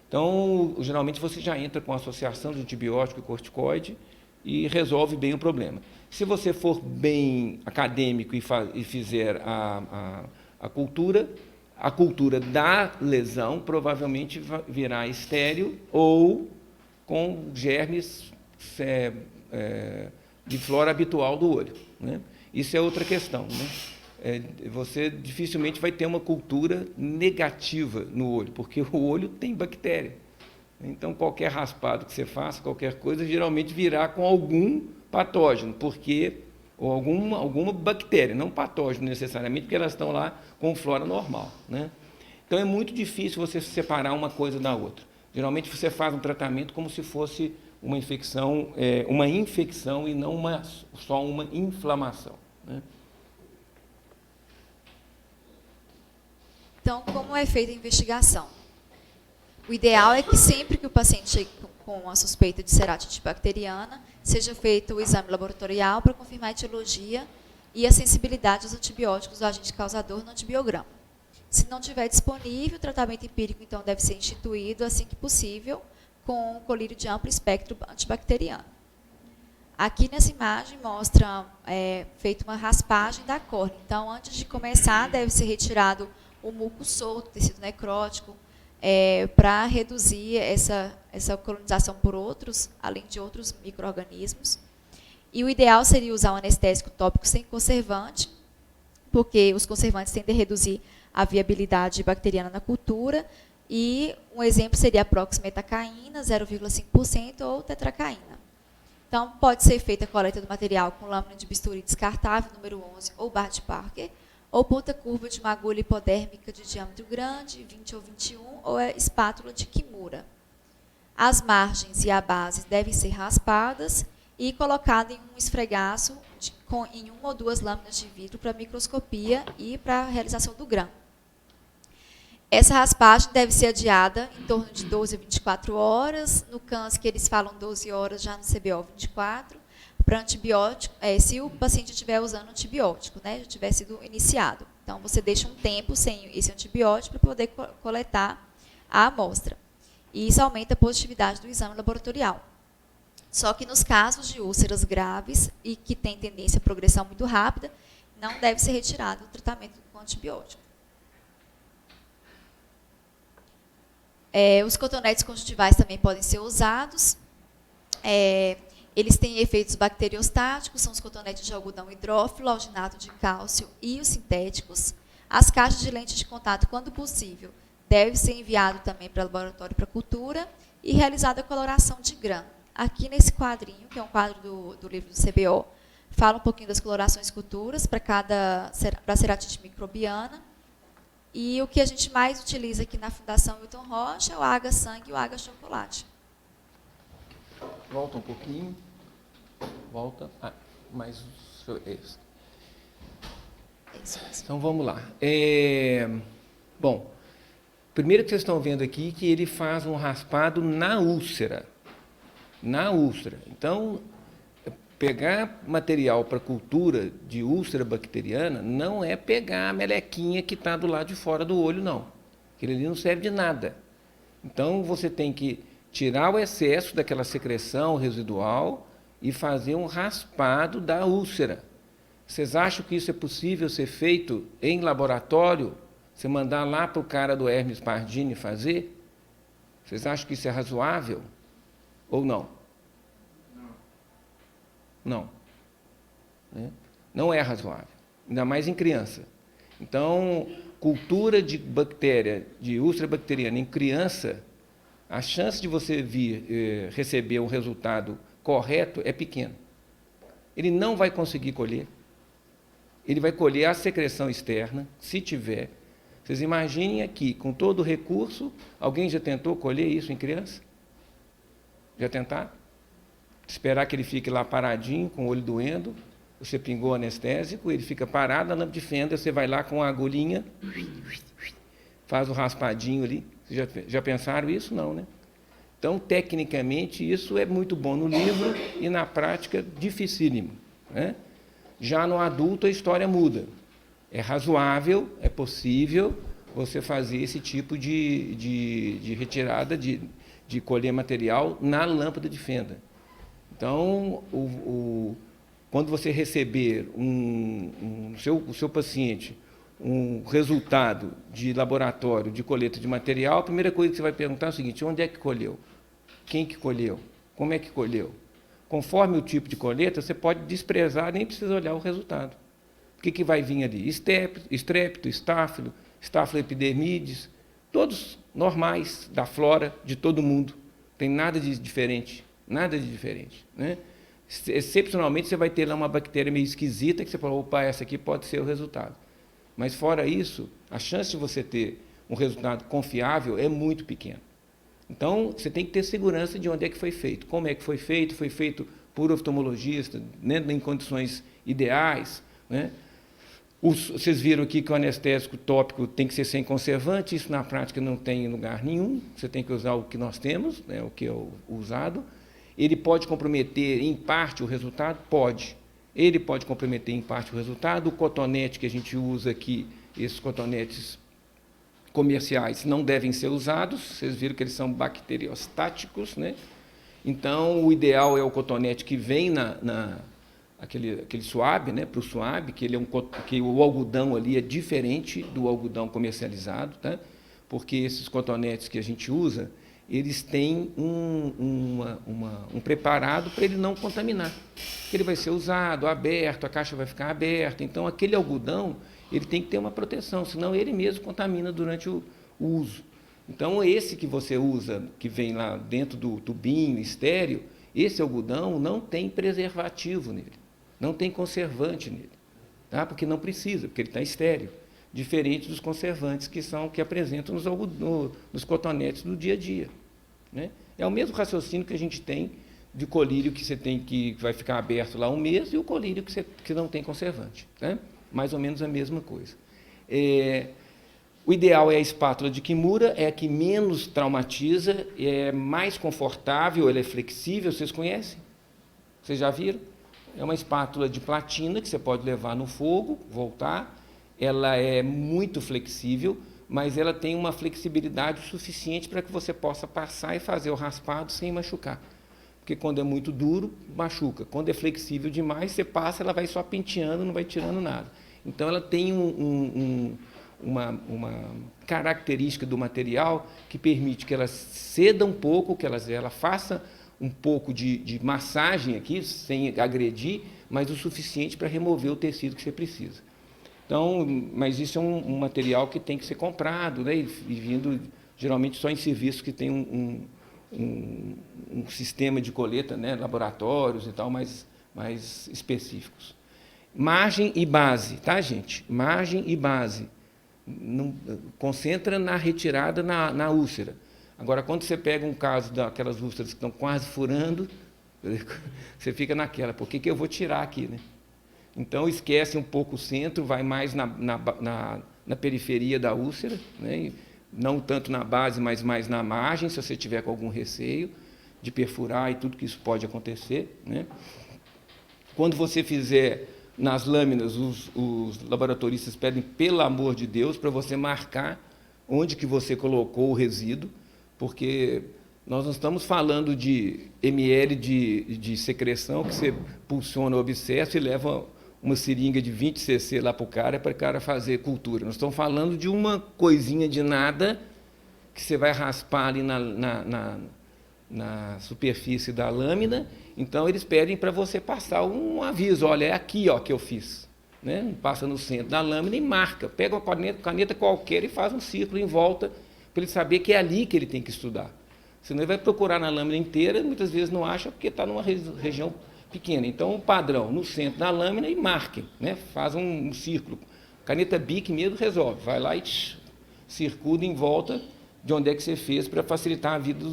Então, geralmente você já entra com associação de antibiótico e corticoide e resolve bem o problema. Se você for bem acadêmico e fizer a cultura da lesão provavelmente virá estéril ou com germes de flora habitual do olho, né? Isso é outra questão, né? Você dificilmente vai ter uma cultura negativa no olho, porque o olho tem bactéria. Então, qualquer raspado que você faça, qualquer coisa, geralmente virá com algum patógeno, ou alguma bactéria, não patógeno necessariamente, porque elas estão lá com flora normal, né? Então, é muito difícil você separar uma coisa da outra. Geralmente, você faz um tratamento como se fosse uma infecção e não só uma inflamação, né? Então, como é feita a investigação? O ideal é que sempre que o paciente chegue com a suspeita de ceratite bacteriana, seja feito o exame laboratorial para confirmar a etiologia e a sensibilidade aos antibióticos do agente causador no antibiograma. Se não tiver disponível, o tratamento empírico, então, deve ser instituído assim que possível, com colírio de amplo espectro antibacteriano. Aqui nessa imagem mostra feita uma raspagem da córnea. Então, antes de começar, deve ser retirado o muco solto, tecido necrótico, para reduzir essa colonização por outros, além de outros micro-organismos. E o ideal seria usar um anestésico tópico sem conservante, porque os conservantes tendem a reduzir a viabilidade bacteriana na cultura, e um exemplo seria a proximetacaína, 0,5%, ou tetracaína. Então, pode ser feita a coleta do material com lâmina de bisturi descartável, número 11, ou barra de Parker, ou ponta curva de uma agulha hipodérmica de diâmetro grande, 20 ou 21, ou espátula de Kimura. As margens e a base devem ser raspadas e colocadas em um esfregaço em uma ou duas lâminas de vidro para microscopia e para a realização do grão. Essa raspagem deve ser adiada em torno de 12 a 24 horas, no CANS que eles falam 12 horas, já no CBO 24, para antibiótico, se o paciente estiver usando antibiótico, né, já tiver sido iniciado. Então, você deixa um tempo sem esse antibiótico para poder coletar a amostra. E isso aumenta a positividade do exame laboratorial. Só que nos casos de úlceras graves e que tem tendência à progressão muito rápida, não deve ser retirado o tratamento com antibiótico. Os cotonetes conjuntivais também podem ser usados. Eles têm efeitos bacteriostáticos, são os cotonetes de algodão hidrófilo, alginato de cálcio e os sintéticos. As caixas de lente de contato, quando possível, deve ser enviado também para o laboratório para cultura e realizada a coloração de grã. Aqui nesse quadrinho, que é um quadro do livro do CBO, fala um pouquinho das colorações futuras para a ceratite microbiana. E o que a gente mais utiliza aqui na Fundação Hilton Rocha é o AGA sangue e o AGA chocolate. Volta um pouquinho. Volta. Mais isso. Então, vamos lá. Bom, primeiro que vocês estão vendo aqui que ele faz um raspado na úlcera. Na úlcera. Então, pegar material para cultura de úlcera bacteriana não é pegar a melequinha que está do lado de fora do olho, não. Aquilo ali não serve de nada. Então, você tem que tirar o excesso daquela secreção residual e fazer um raspado da úlcera. Vocês acham que isso é possível ser feito em laboratório? Você mandar lá para o cara do Hermes Pardini fazer? Vocês acham que isso é razoável? Ou não? Não. Não é razoável. Ainda mais em criança. Então, cultura de bactéria, de úlcera bacteriana em criança, a chance de você receber um resultado correto é pequena. Ele não vai conseguir colher. Ele vai colher a secreção externa, se tiver. Vocês imaginem aqui, com todo o recurso, alguém já tentou colher isso em criança? Já tentaram? Esperar que ele fique lá paradinho, com o olho doendo, você pingou o anestésico, ele fica parado na lâmpada de fenda, você vai lá com a agulhinha, faz o raspadinho ali. Vocês já pensaram isso? Não, né? Então, tecnicamente, isso é muito bom no livro e, na prática, dificílimo, né? Já no adulto, a história muda. É razoável, é possível você fazer esse tipo de retirada, de colher material na lâmpada de fenda. Então, quando você receber o seu paciente um resultado de laboratório de coleta de material, a primeira coisa que você vai perguntar é o seguinte: onde é que colheu? Quem que colheu? Como é que colheu? Conforme o tipo de coleta, você pode desprezar, nem precisa olhar o resultado. O que vai vir ali? Estrépito, estáfilo, Staphylo epidermidis, todos normais da flora de todo mundo. Não tem nada de diferente, nada de diferente, né? Excepcionalmente, você vai ter lá uma bactéria meio esquisita que você fala: opa, essa aqui pode ser o resultado. Mas, fora isso, a chance de você ter um resultado confiável é muito pequena. Então, você tem que ter segurança de onde é que foi feito, como é que foi feito por oftalmologista, né, em condições ideais, né? Vocês viram aqui que o anestésico tópico tem que ser sem conservante, isso na prática não tem em lugar nenhum, você tem que usar o que nós temos, né, o que é o usado. Ele pode comprometer em parte o resultado? Pode. Ele pode comprometer em parte o resultado. O cotonete que a gente usa aqui, esses cotonetes comerciais, não devem ser usados. Vocês viram que eles são bacteriostáticos, né? Então, o ideal é o cotonete que vem aquele suave, né, para o suave, que o algodão ali é diferente do algodão comercializado, tá? Porque esses cotonetes que a gente usa, eles têm um preparado para ele não contaminar. Ele vai ser usado, aberto, a caixa vai ficar aberta. Então, aquele algodão, ele tem que ter uma proteção, senão ele mesmo contamina durante o uso. Então, esse que você usa, que vem lá dentro do tubinho estéreo, esse algodão não tem preservativo nele, não tem conservante nele, tá? Porque não precisa, porque ele está estéreo. Diferente dos conservantes que apresentam nos cotonetes do dia a dia, né? É o mesmo raciocínio que a gente tem de colírio que você tem que vai ficar aberto lá um mês e o colírio que não tem conservante, né? Mais ou menos a mesma coisa. O ideal é a espátula de Kimura, é a que menos traumatiza, é mais confortável, ela é flexível, vocês conhecem? Vocês já viram? É uma espátula de platina que você pode levar no fogo, voltar. Ela é muito flexível, mas ela tem uma flexibilidade suficiente para que você possa passar e fazer o raspado sem machucar. Porque quando é muito duro, machuca. Quando é flexível demais, você passa, ela vai só penteando, não vai tirando nada. Então, ela tem uma característica do material que permite que ela ceda um pouco, que ela faça um pouco de massagem aqui, sem agredir, mas o suficiente para remover o tecido que você precisa. Então, mas isso é um material que tem que ser comprado, né, e vindo geralmente só em serviços que tem um sistema de coleta, né, laboratórios e tal, mais específicos. Margem e base, tá, gente? Margem e base. Não, concentra na retirada na úlcera. Agora, quando você pega um caso daquelas úlceras que estão quase furando, você fica naquela, por que eu vou tirar aqui, né? Então, esquece um pouco o centro, vai mais na periferia da úlcera, né? Não tanto na base, mas mais na margem, se você tiver com algum receio de perfurar e tudo que isso pode acontecer, né? Quando você fizer nas lâminas, os laboratoristas pedem, pelo amor de Deus, para você marcar onde que você colocou o resíduo, porque nós não estamos falando de ml de secreção que você pulsiona o abscesso e leva uma seringa de 20 cc lá para o cara fazer cultura. Nós estamos falando de uma coisinha de nada que você vai raspar ali na superfície da lâmina. Então, eles pedem para você passar um aviso, olha, é aqui ó, que eu fiz. Né? Passa no centro da lâmina e marca. Pega uma caneta qualquer e faz um círculo em volta, para ele saber que é ali que ele tem que estudar. Senão ele vai procurar na lâmina inteira, muitas vezes não acha, porque está numa região pequena. Então, o padrão, no centro da lâmina e marquem, né? Faz um círculo. Caneta Bic mesmo resolve. Vai lá e circula em volta de onde é que você fez, para facilitar a vida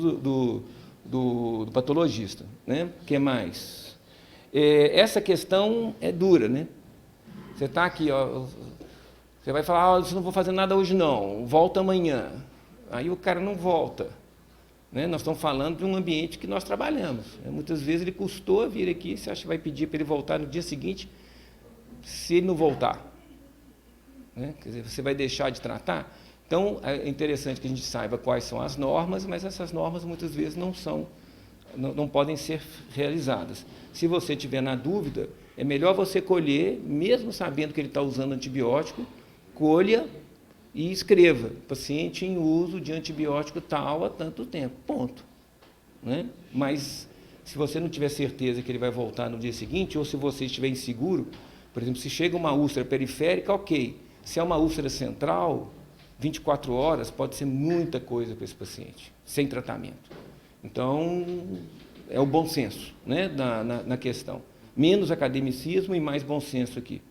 do patologista. Né? O que mais? Essa questão é dura, né? Você está aqui, ó, você vai falar, eu não vou fazer nada hoje não, volta amanhã. Aí o cara não volta. Né? Nós estamos falando de um ambiente que nós trabalhamos. Muitas vezes ele custou vir aqui, você acha que vai pedir para ele voltar no dia seguinte, se ele não voltar. Né? Quer dizer, você vai deixar de tratar? Então, é interessante que a gente saiba quais são as normas, mas essas normas muitas vezes não podem ser realizadas. Se você tiver na dúvida, é melhor você colher, mesmo sabendo que ele está usando antibiótico, colha e escreva, paciente em uso de antibiótico tal há tanto tempo, ponto. Né? Mas, se você não tiver certeza que ele vai voltar no dia seguinte, ou se você estiver inseguro, por exemplo, se chega uma úlcera periférica, ok. Se é uma úlcera central, 24 horas pode ser muita coisa para esse paciente, sem tratamento. Então, é o bom senso, né, na questão. Menos academicismo e mais bom senso aqui.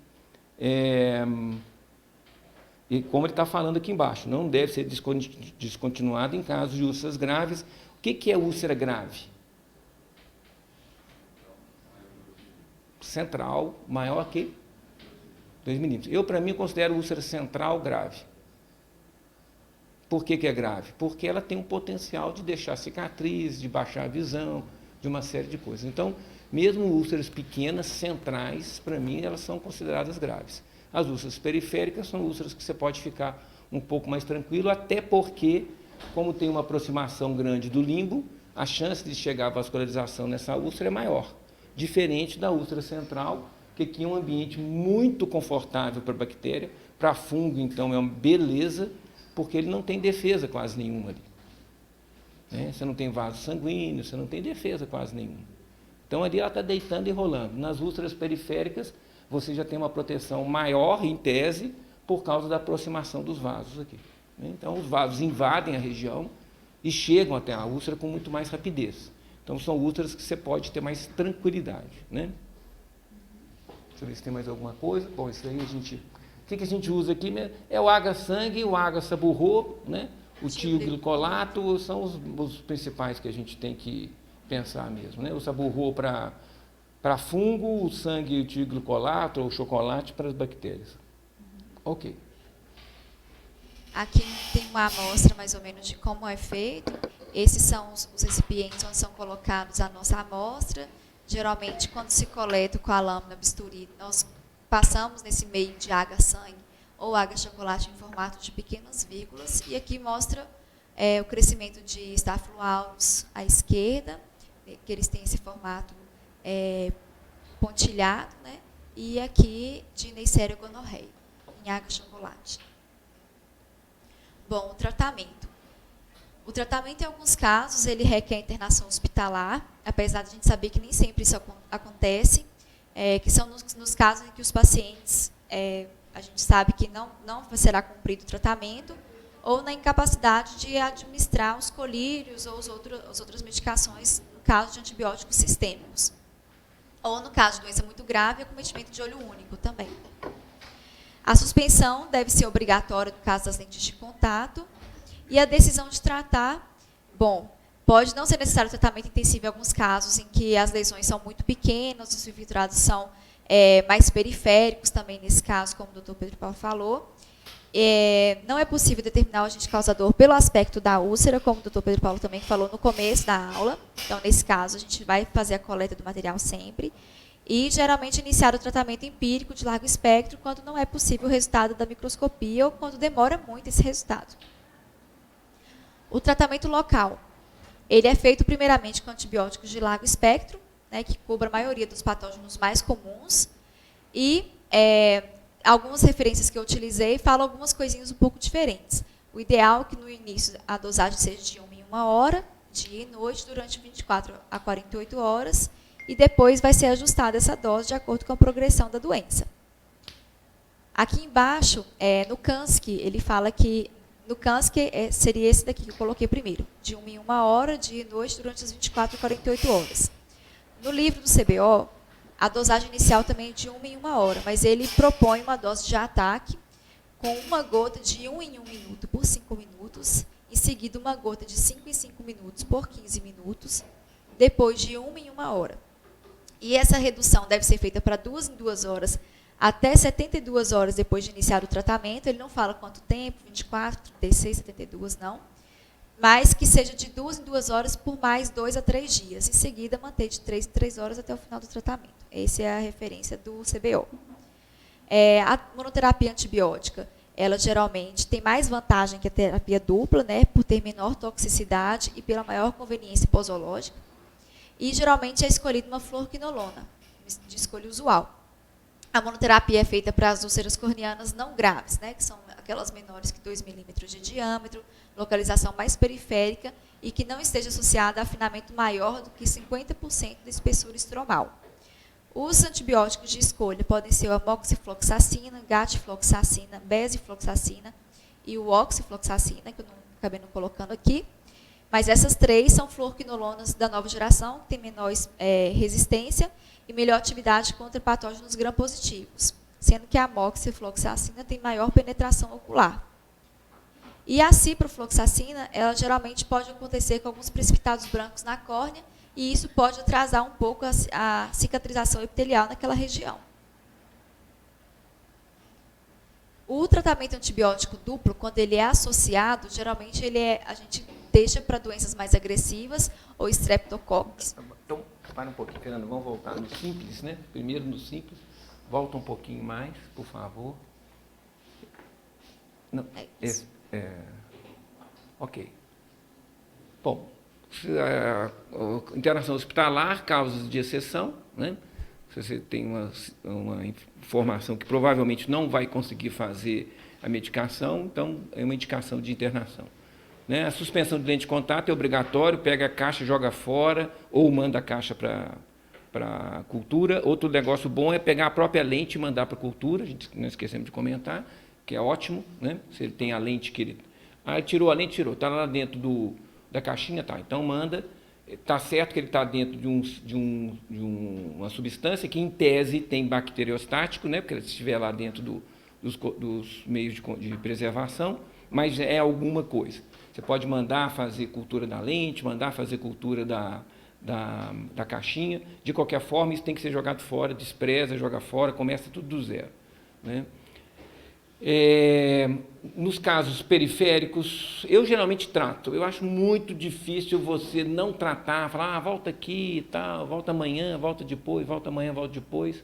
E como ele está falando aqui embaixo, não deve ser descontinuado em casos de úlceras graves. O que é úlcera grave? Central, maior que 2 milímetros. Eu, para mim, considero úlcera central grave. Por que é grave? Porque ela tem um potencial de deixar cicatriz, de baixar a visão, de uma série de coisas. Então, mesmo úlceras pequenas, centrais, para mim, elas são consideradas graves. As úlceras periféricas são úlceras que você pode ficar um pouco mais tranquilo, até porque, como tem uma aproximação grande do limbo, a chance de chegar à vascularização nessa úlcera é maior. Diferente da úlcera central, que aqui é um ambiente muito confortável para a bactéria, para fungo, então, é uma beleza, porque ele não tem defesa quase nenhuma ali. Né? Você não tem vaso sanguíneo, você não tem defesa quase nenhuma. Então, ali ela está deitando e rolando. Nas úlceras periféricas, você já tem uma proteção maior, em tese, por causa da aproximação dos vasos aqui. Então, os vasos invadem a região e chegam até a úlcera com muito mais rapidez. Então, são úlceras que você pode ter mais tranquilidade. Né? Deixa eu ver se tem mais alguma coisa. Bom, isso aí a gente... O que a gente usa aqui é o AGA-sangue, o AGA-saburro, né? O tioglicolato, são os principais que a gente tem que pensar mesmo. Né? O saburro para fungo, o sangue e o tioglicolato, ou o chocolate para as bactérias. Ok. Aqui tem uma amostra mais ou menos de como é feito. Esses são os recipientes onde são colocados a nossa amostra. Geralmente, quando se coleta com a lâmina bisturi, nós passamos nesse meio de água-sangue ou água-chocolate em formato de pequenas vírgulas, e aqui mostra o crescimento de Staphylo aureus à esquerda, que eles têm esse formato pontilhado, né? E aqui de Neisseria gonorreia, em água-chocolate. Bom, o tratamento. O tratamento, em alguns casos, ele requer internação hospitalar, apesar de a gente saber que nem sempre isso acontece, que são nos casos em que os pacientes, a gente sabe que não será cumprido o tratamento, ou na incapacidade de administrar os colírios ou as outras medicações, no caso de antibióticos sistêmicos. Ou, no caso de doença muito grave, acometimento de olho único também. A suspensão deve ser obrigatória no caso das lentes de contato, e a decisão de tratar, bom, pode não ser necessário tratamento intensivo em alguns casos em que as lesões são muito pequenas, os infiltrados são mais periféricos também nesse caso, como o Dr. Pedro Paulo falou. Não é possível determinar o agente causador pelo aspecto da úlcera, como o Dr. Pedro Paulo também falou no começo da aula. Então, nesse caso, a gente vai fazer a coleta do material sempre. E, geralmente, iniciar o tratamento empírico de largo espectro quando não é possível o resultado da microscopia ou quando demora muito esse resultado. O tratamento local. Ele é feito primeiramente com antibióticos de largo espectro, né, que cubra a maioria dos patógenos mais comuns. E algumas referências que eu utilizei falam algumas coisinhas um pouco diferentes. O ideal é que no início a dosagem seja de 1 em 1 hora, dia e noite, durante 24 a 48 horas, e depois vai ser ajustada essa dose de acordo com a progressão da doença. Aqui embaixo, no CANSC, ele fala que no CANSC seria esse daqui que eu coloquei primeiro, de 1 em 1 hora, dia e noite, durante as 24 a 48 horas. No livro do CBO, a dosagem inicial também é de 1 em 1 hora, mas ele propõe uma dose de ataque com uma gota de 1 em 1 minuto por 5 minutos, em seguida uma gota de 5 em 5 minutos por 15 minutos, depois de 1 em 1 hora. E essa redução deve ser feita para 2 em 2 horas, até 72 horas depois de iniciar o tratamento. Ele não fala quanto tempo, 24, 36, 72, não. Mas que seja de 2 em 2 horas por mais 2 a 3 dias. Em seguida, manter de 3 em 3 horas até o final do tratamento. Essa é a referência do CBO. A monoterapia antibiótica, ela geralmente tem mais vantagem que a terapia dupla, né, por ter menor toxicidade e pela maior conveniência posológica. E geralmente é escolhida uma fluoroquinolona, de escolha usual. A monoterapia é feita para as úlceras corneanas não graves, né, que são aquelas menores que 2 milímetros de diâmetro, localização mais periférica e que não esteja associada a afinamento maior do que 50% da espessura estromal. Os antibióticos de escolha podem ser a amoxifloxacina, gatifloxacina, bezifloxacina e o oxifloxacina, que eu não acabei não colocando aqui. Mas essas três são fluoroquinolonas da nova geração, que têm menor resistência e melhor atividade contra patógenos gram-positivos, sendo que a amoxifloxacina tem maior penetração ocular. E a ciprofloxacina, ela geralmente pode acontecer com alguns precipitados brancos na córnea, e isso pode atrasar um pouco a cicatrização epitelial naquela região. O tratamento antibiótico duplo, quando ele é associado, geralmente a gente deixa para doenças mais agressivas ou streptococcus. Então, para um pouquinho, Fernando, vamos voltar no simples, né? Primeiro no simples. Volta um pouquinho mais, por favor. Não, ok. Bom, internação hospitalar, causas de exceção, né? Se você tem uma informação que provavelmente não vai conseguir fazer a medicação, então é uma indicação de internação. Né? A suspensão de lente de contato é obrigatório, pega a caixa, joga fora, ou manda a caixa para cultura. Outro negócio bom é pegar a própria lente e mandar para cultura, a gente não esquecemos de comentar, que é ótimo, né? Se ele tem a lente que ele... ele tirou a lente, tirou, está lá dentro da caixinha, tá, então manda, está certo que ele está dentro de uma substância que, em tese, tem bacteriostático, né? Porque se estiver lá dentro dos meios de preservação, mas é alguma coisa. Você pode mandar fazer cultura da lente, mandar fazer cultura da caixinha. De qualquer forma, isso tem que ser jogado fora, despreza, joga fora, começa tudo do zero. Né? Nos casos periféricos, eu geralmente trato. Eu acho muito difícil você não tratar, falar, volta aqui e tal, volta amanhã, volta depois, volta amanhã, volta depois.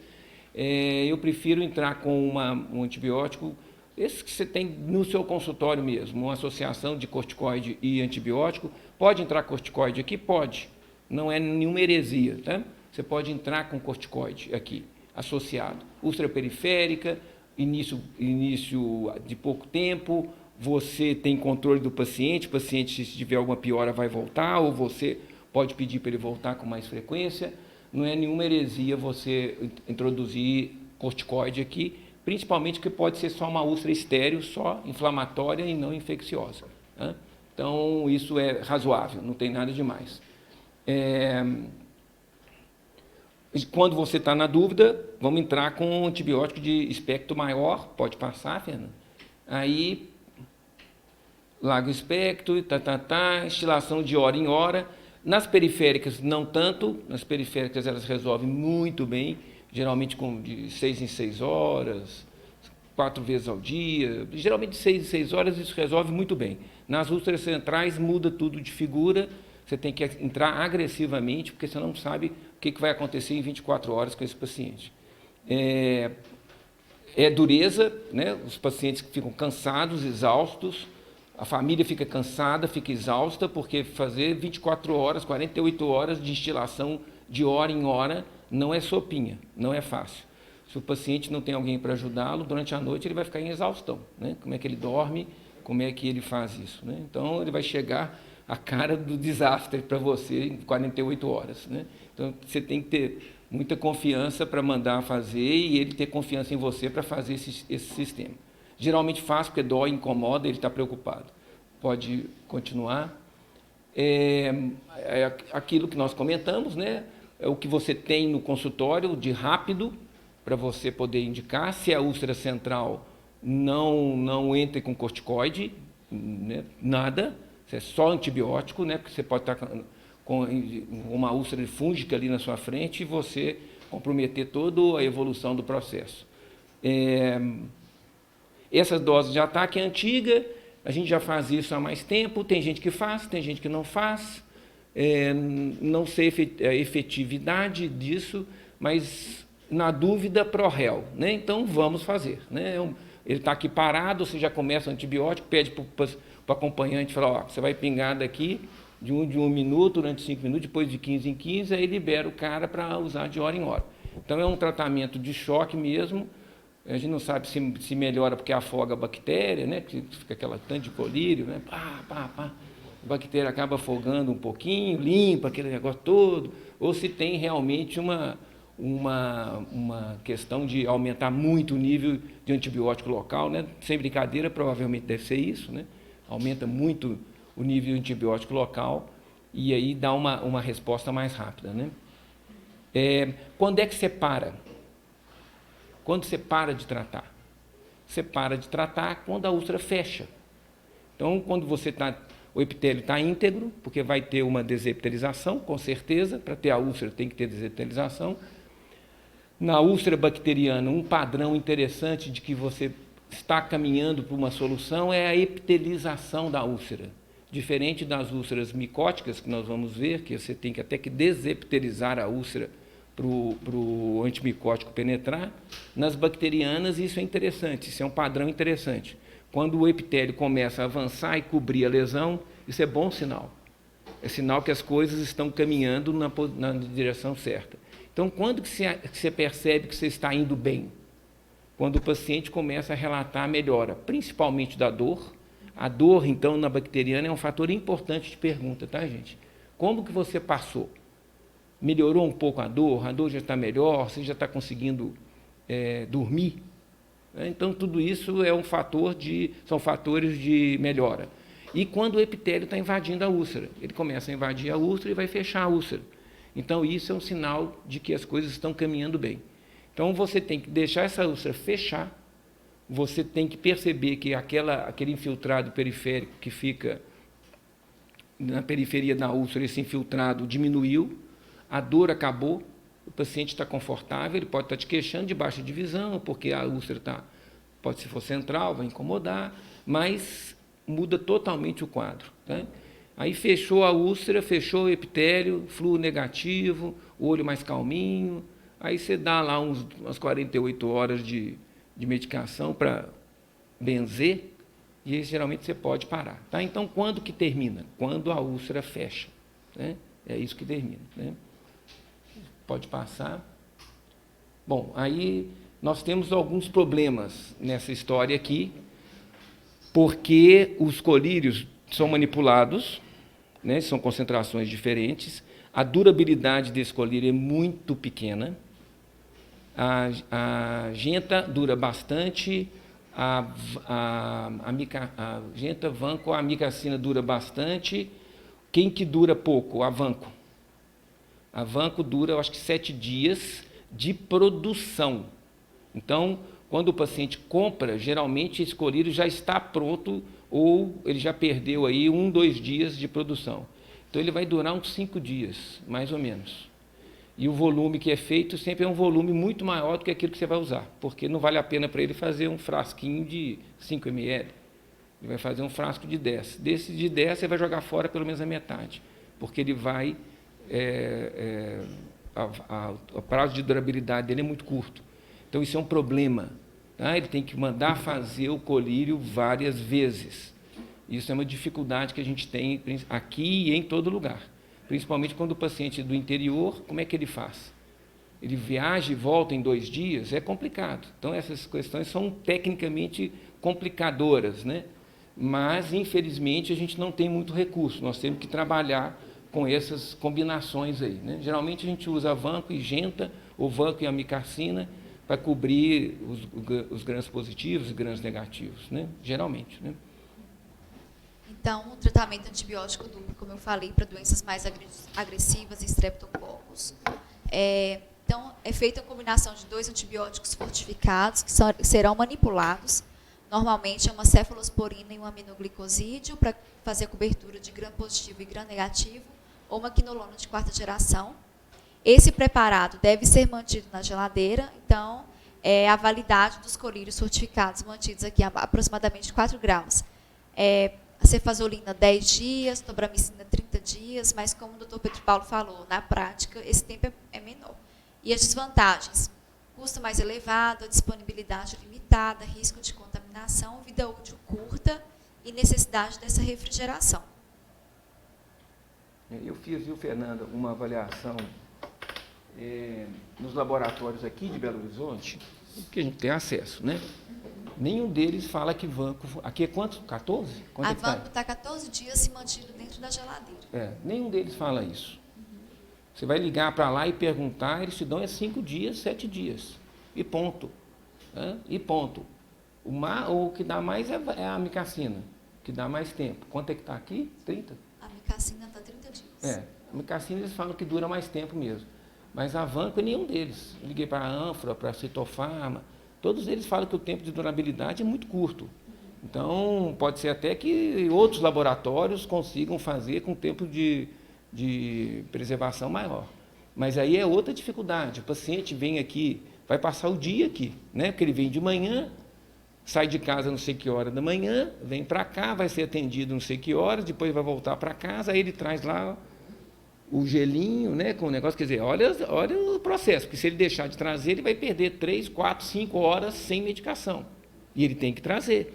Eu prefiro entrar com um antibiótico, esse que você tem no seu consultório mesmo, uma associação de corticoide e antibiótico. Pode entrar corticoide aqui? Pode. Não é nenhuma heresia, tá? Você pode entrar com corticoide aqui, associado. Úlcera periférica, início de pouco tempo, você tem controle do paciente, o paciente, se tiver alguma piora, vai voltar, ou você pode pedir para ele voltar com mais frequência. Não é nenhuma heresia você introduzir corticoide aqui, principalmente porque pode ser só uma úlcera estéril, só inflamatória e não infecciosa, né? Então, isso é razoável, não tem nada demais. Quando você está na dúvida, vamos entrar com um antibiótico de espectro maior, pode passar, Fernanda. Aí, larga o espectro, instilação de hora em hora. Nas periféricas, não tanto. Nas periféricas, elas resolvem muito bem, geralmente de 6 em 6 horas, 4 vezes ao dia. Geralmente, de 6 em 6 horas, isso resolve muito bem. Nas úlceras centrais, muda tudo de figura. Você tem que entrar agressivamente, porque você não sabe o que vai acontecer em 24 horas com esse paciente. Dureza, né? Os pacientes ficam cansados, exaustos, a família fica cansada, fica exausta, porque fazer 24 horas, 48 horas de instilação de hora em hora não é sopinha, não é fácil. Se o paciente não tem alguém para ajudá-lo, durante a noite ele vai ficar em exaustão, né? Como é que ele dorme, como é que ele faz isso, né? Então, ele vai chegar a cara do desastre para você em 48 horas, né? Então, você tem que ter muita confiança para mandar fazer e ele ter confiança em você para fazer esse sistema. Geralmente faz porque dói, incomoda, ele está preocupado. Pode continuar. Aquilo que nós comentamos, né? É o que você tem no consultório de rápido para você poder indicar. Se a úlcera central, não entre com corticoide, né? Nada. É só antibiótico, né? Porque você pode estar com uma úlcera fúngica ali na sua frente e você comprometer toda a evolução do processo. Essas doses de ataque é antiga, a gente já faz isso há mais tempo, tem gente que faz, tem gente que não faz. Não sei a efetividade disso, mas na dúvida, pro réu, né? Então vamos fazer, né? Ele está aqui parado, você já começa o antibiótico, pede para o acompanhante, fala, você vai pingar daqui de um minuto, durante 5 minutos, depois de 15 em 15, aí libera o cara para usar de hora em hora. Então, é um tratamento de choque mesmo. A gente não sabe se melhora porque afoga a bactéria, né? Que fica aquela tanto de colírio, né? A bactéria acaba afogando um pouquinho, limpa aquele negócio todo, ou se tem realmente uma questão de aumentar muito o nível de antibiótico local, né? Sem brincadeira, provavelmente deve ser isso, né? Aumenta muito o nível de antibiótico local e aí dá uma resposta mais rápida, né? Quando é que você para? Quando você para de tratar? Você para de tratar quando a úlcera fecha. Então, quando o epitélio está íntegro, porque vai ter uma desepitelização, com certeza, para ter a úlcera tem que ter desepitelização. Na úlcera bacteriana, um padrão interessante de que você está caminhando para uma solução é a epitelização da úlcera. Diferente das úlceras micóticas, que nós vamos ver, que você tem que até que desepitelizar a úlcera para o antimicótico penetrar, nas bacterianas isso é interessante, isso é um padrão interessante. Quando o epitélio começa a avançar e cobrir a lesão, isso é bom sinal. É sinal que as coisas estão caminhando na direção certa. Então, quando que você percebe que você está indo bem? Quando o paciente começa a relatar a melhora, principalmente da dor. A dor, então, na bacteriana é um fator importante de pergunta, tá, gente? Como que você passou? Melhorou um pouco a dor já está melhor, você já está conseguindo dormir? Então, tudo isso é são fatores de melhora. E quando o epitélio está invadindo a úlcera, ele começa a invadir a úlcera e vai fechar a úlcera. Então, isso é um sinal de que as coisas estão caminhando bem. Então, você tem que deixar essa úlcera fechar, você tem que perceber que aquele infiltrado periférico que fica na periferia da úlcera, esse infiltrado diminuiu, a dor acabou, o paciente está confortável, ele pode estar te queixando de baixa de visão, porque a úlcera está pode, se for central, vai incomodar, mas muda totalmente o quadro. Tá? Aí fechou a úlcera, fechou o epitélio, fluxo negativo, o olho mais calminho, aí você dá lá umas 48 horas de medicação para benzer, e aí, geralmente você pode parar. Tá? Então, quando que termina? Quando a úlcera fecha. Né? É isso que termina. Né? Pode passar. Bom, aí nós temos alguns problemas nessa história aqui, porque os colírios são manipulados, né? São concentrações diferentes, a durabilidade desse colírio é muito pequena, a genta dura bastante, a genta vanco, a amicacina dura bastante. Quem que dura pouco? A vanco. A vanco dura, eu acho que 7 dias de produção. Então, quando o paciente compra, geralmente esse colírio já está pronto ou ele já perdeu aí 1, 2 dias de produção. Então, ele vai durar uns 5 dias, mais ou menos. E o volume que é feito sempre é um volume muito maior do que aquilo que você vai usar, porque não vale a pena para ele fazer um frasquinho de 5 ml. Ele vai fazer um frasco de 10. Desse de 10, você vai jogar fora pelo menos a metade, porque ele vai... o prazo de durabilidade dele é muito curto. Então, isso é um problema. Tá? Ele tem que mandar fazer o colírio várias vezes. Isso é uma dificuldade que a gente tem aqui e em todo lugar. Principalmente quando o paciente é do interior, como é que ele faz? Ele viaja e volta em 2 dias, é complicado. Então, essas questões são tecnicamente complicadoras, né? Mas, infelizmente, a gente não tem muito recurso. Nós temos que trabalhar com essas combinações aí. Né? Geralmente, a gente usa vanco e genta, ou vanco e amicacina, para cobrir os grãos positivos e grãos negativos, né? Geralmente. Né? Então, o tratamento antibiótico duplo, como eu falei, para doenças mais agressivas e streptococcus. Então, é feita a combinação de 2 antibióticos fortificados, que serão manipulados. Normalmente, é uma cefalosporina e um aminoglicosídeo, para fazer a cobertura de gram positivo e gram negativo, ou uma quinolona de 4ª geração. Esse preparado deve ser mantido na geladeira, então, a validade dos colírios fortificados mantidos aqui a aproximadamente 4 graus. A cefazolina 10 dias, tobramicina 30 dias, mas como o Dr. Pedro Paulo falou, na prática esse tempo é menor. E as desvantagens? Custo mais elevado, disponibilidade limitada, risco de contaminação, vida útil curta e necessidade dessa refrigeração. Eu fiz, viu, Fernanda, uma avaliação nos laboratórios aqui de Belo Horizonte, que a gente tem acesso, né? Nenhum deles fala que vanco... Aqui é quanto? 14? Quanto a vanco está 14 dias se mantido dentro da geladeira. Nenhum deles fala isso. Você vai ligar para lá e perguntar, eles te dão 5 dias, 7 dias. E ponto. E ponto. O que dá mais é a amicacina, que dá mais tempo. Quanto é que está aqui? 30? A amicacina está 30 dias. A amicacina eles falam que dura mais tempo mesmo. Mas a vanco é nenhum deles. Eu liguei para a Anfra, para a Citofarma, todos eles falam que o tempo de durabilidade é muito curto. Então, pode ser até que outros laboratórios consigam fazer com tempo de preservação maior. Mas aí é outra dificuldade. O paciente vem aqui, vai passar o dia aqui, né? Porque ele vem de manhã, sai de casa não sei que hora da manhã, vem para cá, vai ser atendido não sei que horas, depois vai voltar para casa, aí ele traz lá o gelinho, né, com o negócio, quer dizer, olha o processo, porque se ele deixar de trazer, ele vai perder 3, 4, 5 horas sem medicação. E ele tem que trazer.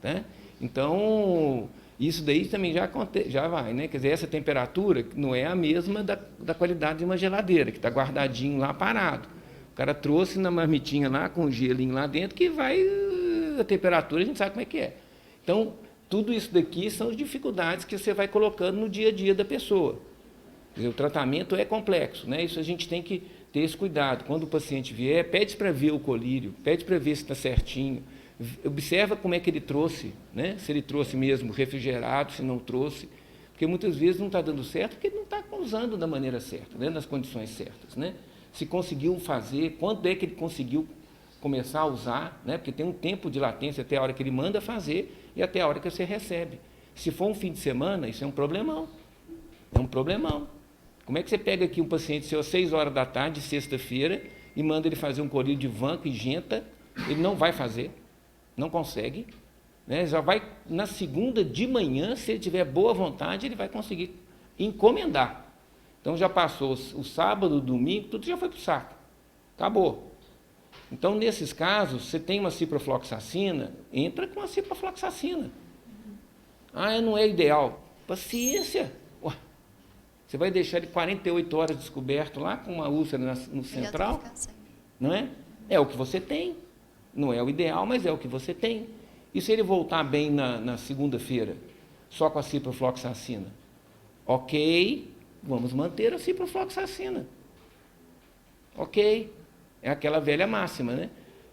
Tá? Então, isso daí também já vai, né? Quer dizer, essa temperatura não é a mesma da qualidade de uma geladeira, que está guardadinho lá parado. O cara trouxe na marmitinha lá, com o gelinho lá dentro, que vai, a temperatura a gente sabe como é que é. Então, tudo isso daqui são as dificuldades que você vai colocando no dia a dia da pessoa. Quer dizer, o tratamento é complexo, né? Isso a gente tem que ter esse cuidado. Quando o paciente vier, pede para ver o colírio, pede para ver se está certinho, observa como é que ele trouxe, né? Se ele trouxe mesmo refrigerado, se não trouxe, porque muitas vezes não está dando certo porque ele não está usando da maneira certa, né? Nas condições certas, né? Se conseguiu fazer, quando é que ele conseguiu começar a usar, né? Porque tem um tempo de latência até a hora que ele manda fazer e até a hora que você recebe. Se for um fim de semana, isso é um problemão. É um problemão. Como é que você pega aqui um paciente seu às 6 horas da tarde, sexta-feira, e manda ele fazer um colírio de vanco e genta ele não vai fazer, não consegue, né? Já vai, na segunda de manhã, se ele tiver boa vontade, ele vai conseguir encomendar. Então, já passou o sábado, o domingo, tudo já foi para o saco. Acabou. Então, nesses casos, você tem uma ciprofloxacina, entra com a ciprofloxacina. Ah, não é ideal. Paciência. Ué, você vai deixar ele 48 horas descoberto lá, com uma úlcera no central? Não é? É o que você tem. Não é o ideal, mas é o que você tem. E se ele voltar bem na segunda-feira, só com a ciprofloxacina? Ok, vamos manter a ciprofloxacina. Ok. É aquela velha máxima, né?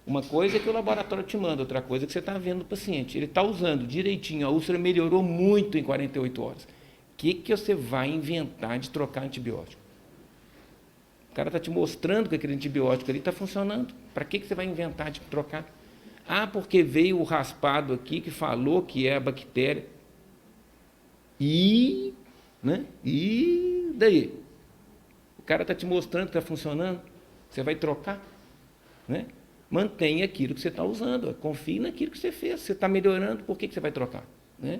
Uma coisa é que o laboratório te manda, outra coisa é que você está vendo o paciente. Ele está usando direitinho, a úlcera melhorou muito em 48 horas. O que você vai inventar de trocar antibiótico? O cara está te mostrando que aquele antibiótico ali está funcionando. Para que você vai inventar de trocar? Ah, porque veio o raspado aqui que falou que é a bactéria. Né? E daí? O cara está te mostrando que está funcionando. Você vai trocar? Né? Mantenha aquilo que você está usando. Confie naquilo que você fez. Você está melhorando, por que você vai trocar? Né?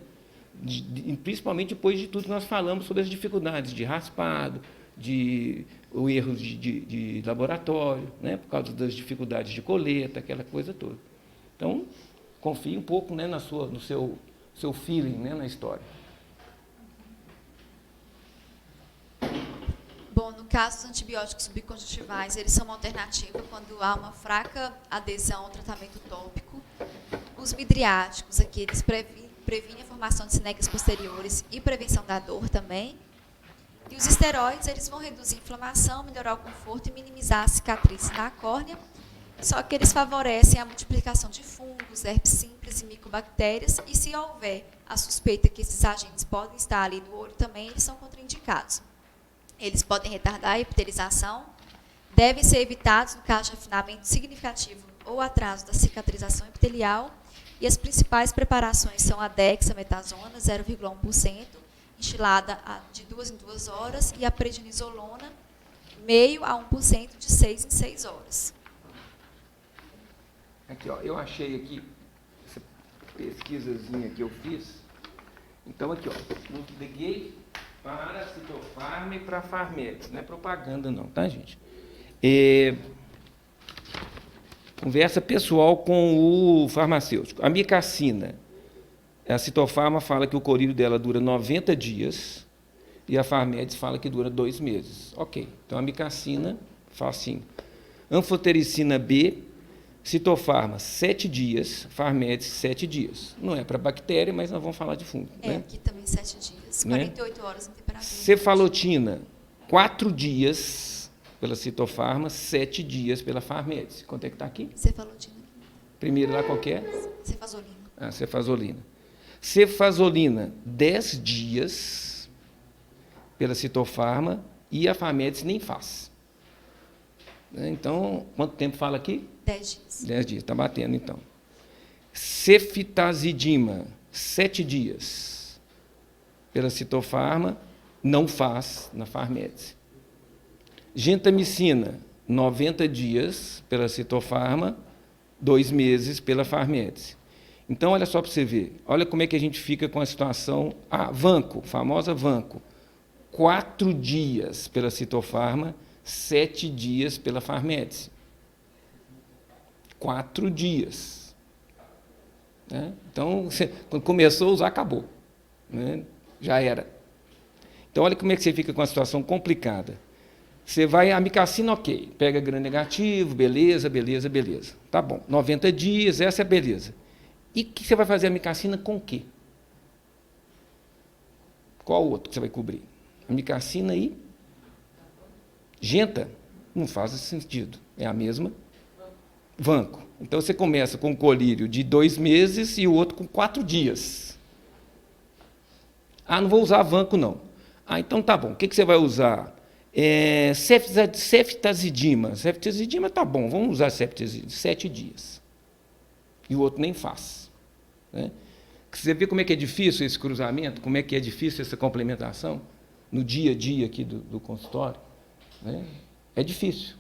Principalmente depois de tudo que nós falamos sobre as dificuldades de raspado, de erros de laboratório, né? Por causa das dificuldades de coleta, aquela coisa toda. Então, confie um pouco, né, no seu feeling, né, na história. Bom, no caso dos antibióticos subconjuntivais, eles são uma alternativa quando há uma fraca adesão ao tratamento tópico. Os midriáticos, aqui, eles previnem a formação de sinecas posteriores e prevenção da dor também. E os esteroides, eles vão reduzir a inflamação, melhorar o conforto e minimizar a cicatriz na córnea, só que eles favorecem a multiplicação de fungos, herpes simples e micobactérias, e se houver a suspeita que esses agentes podem estar ali no olho também, eles são contraindicados. Eles podem retardar a epitelização, devem ser evitados no caso de afinamento significativo ou atraso da cicatrização epitelial, e as principais preparações são a dexametasona, 0,1%, instilada de 2 em 2 horas, e a prednisolona, 0,5% a 1% de 6 em 6 horas. Aqui, ó, eu achei aqui, essa pesquisazinha que eu fiz. Então, aqui, ó, eu liguei para Citofarma e para Farmex. Não é propaganda não, tá, gente? Conversa pessoal com o farmacêutico. A micacina, a Citofarma fala que o colírio dela dura 90 dias e a Farmex fala que dura 2 meses. Ok, então a micacina, facinho. Anfotericina B, Citofarma, 7 dias, Farmex, 7 dias. Não é para bactéria, mas nós vamos falar de fungo. É, né? aqui também 7 dias, 48 horas em temperatura. Cefalotina, 4 dias pela Citofarma, 7 dias pela Farmex. Quanto é que está aqui? Cefalotina. Primeiro lá qual que é? Cefazolina. Ah, cefazolina. Cefazolina, 10 dias pela Citofarma e a Farmex nem faz. Então, quanto tempo fala aqui? 10 dias. 10 dias, está batendo, então. Cefitazidima, 7 dias. Pela Citofarma, não faz na Farmex. Gentamicina, 90 dias pela Citofarma, 2 meses pela Farmex. Então, olha só para você ver. Olha como é que a gente fica com a situação. Vanco, famosa Vanco. 4 dias pela Citofarma, 7 dias pela Farmex. 4 dias. Né? Então, quando começou a usar, acabou. Né? Já era. Então, olha como é que você fica com a situação complicada. Você vai, a micacina, ok, pega gram negativo, beleza, beleza, beleza. Tá bom, 90 dias, essa é a beleza. E o que você vai fazer a micacina com o quê? Qual outro que você vai cobrir? A micacina e genta? Não faz sentido. É a mesma. Vanco. Então, você começa com um colírio de 2 meses e o outro com 4 dias. Não vou usar vanco, não. Então tá bom. O que você vai usar? Ceftazidima. Ceftazidima tá bom, vamos usar ceftazidima. 7 dias. E o outro nem faz. Né? Você vê como é que é difícil esse cruzamento, como é que é difícil essa complementação no dia a dia aqui do consultório. Né? É difícil.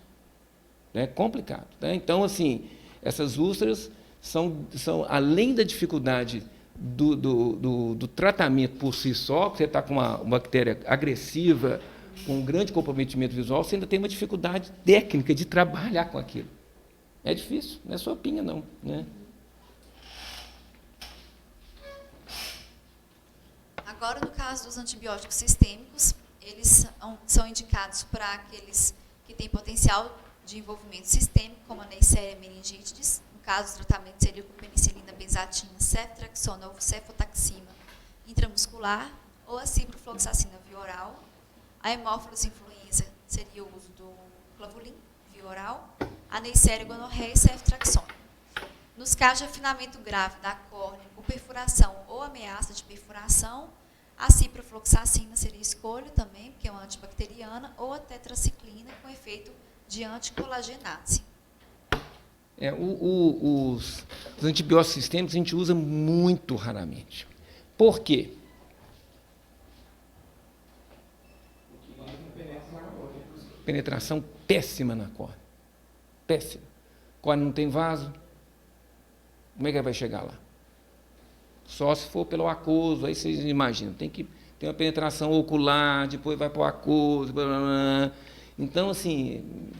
É complicado. Né? Então, assim, Essas úlceras são além da dificuldade do tratamento por si só, que você está com uma bactéria agressiva, com um grande comprometimento visual, você ainda tem uma dificuldade técnica de trabalhar com aquilo. É difícil, não é só pinga, não, né? Agora, no caso dos antibióticos sistêmicos, eles são indicados para aqueles que têm potencial de envolvimento sistêmico, como a Neisseria meningitidis. No caso, o tratamento seria com penicilina, benzatina, ceftriaxona ou cefotaxima intramuscular, ou a ciprofloxacina via oral. A hemófilos influenza seria o uso do clavulin via oral. A Neisseria gonorreia e ceftriaxona. Nos casos de afinamento grave da córnea, com perfuração ou ameaça de perfuração, a ciprofloxacina seria escolha também, porque é uma antibacteriana, ou a tetraciclina, com efeito de anticolagenase. Os antibióticos sistêmicos a gente usa muito raramente. Por quê? Penetração péssima na córnea. Péssima. A córnea não tem vaso. Como é que vai chegar lá? Só se for pelo aquoso, aí vocês imaginam, tem que ter uma penetração ocular, depois vai para o aquoso, blá, blá, blá. Então, assim,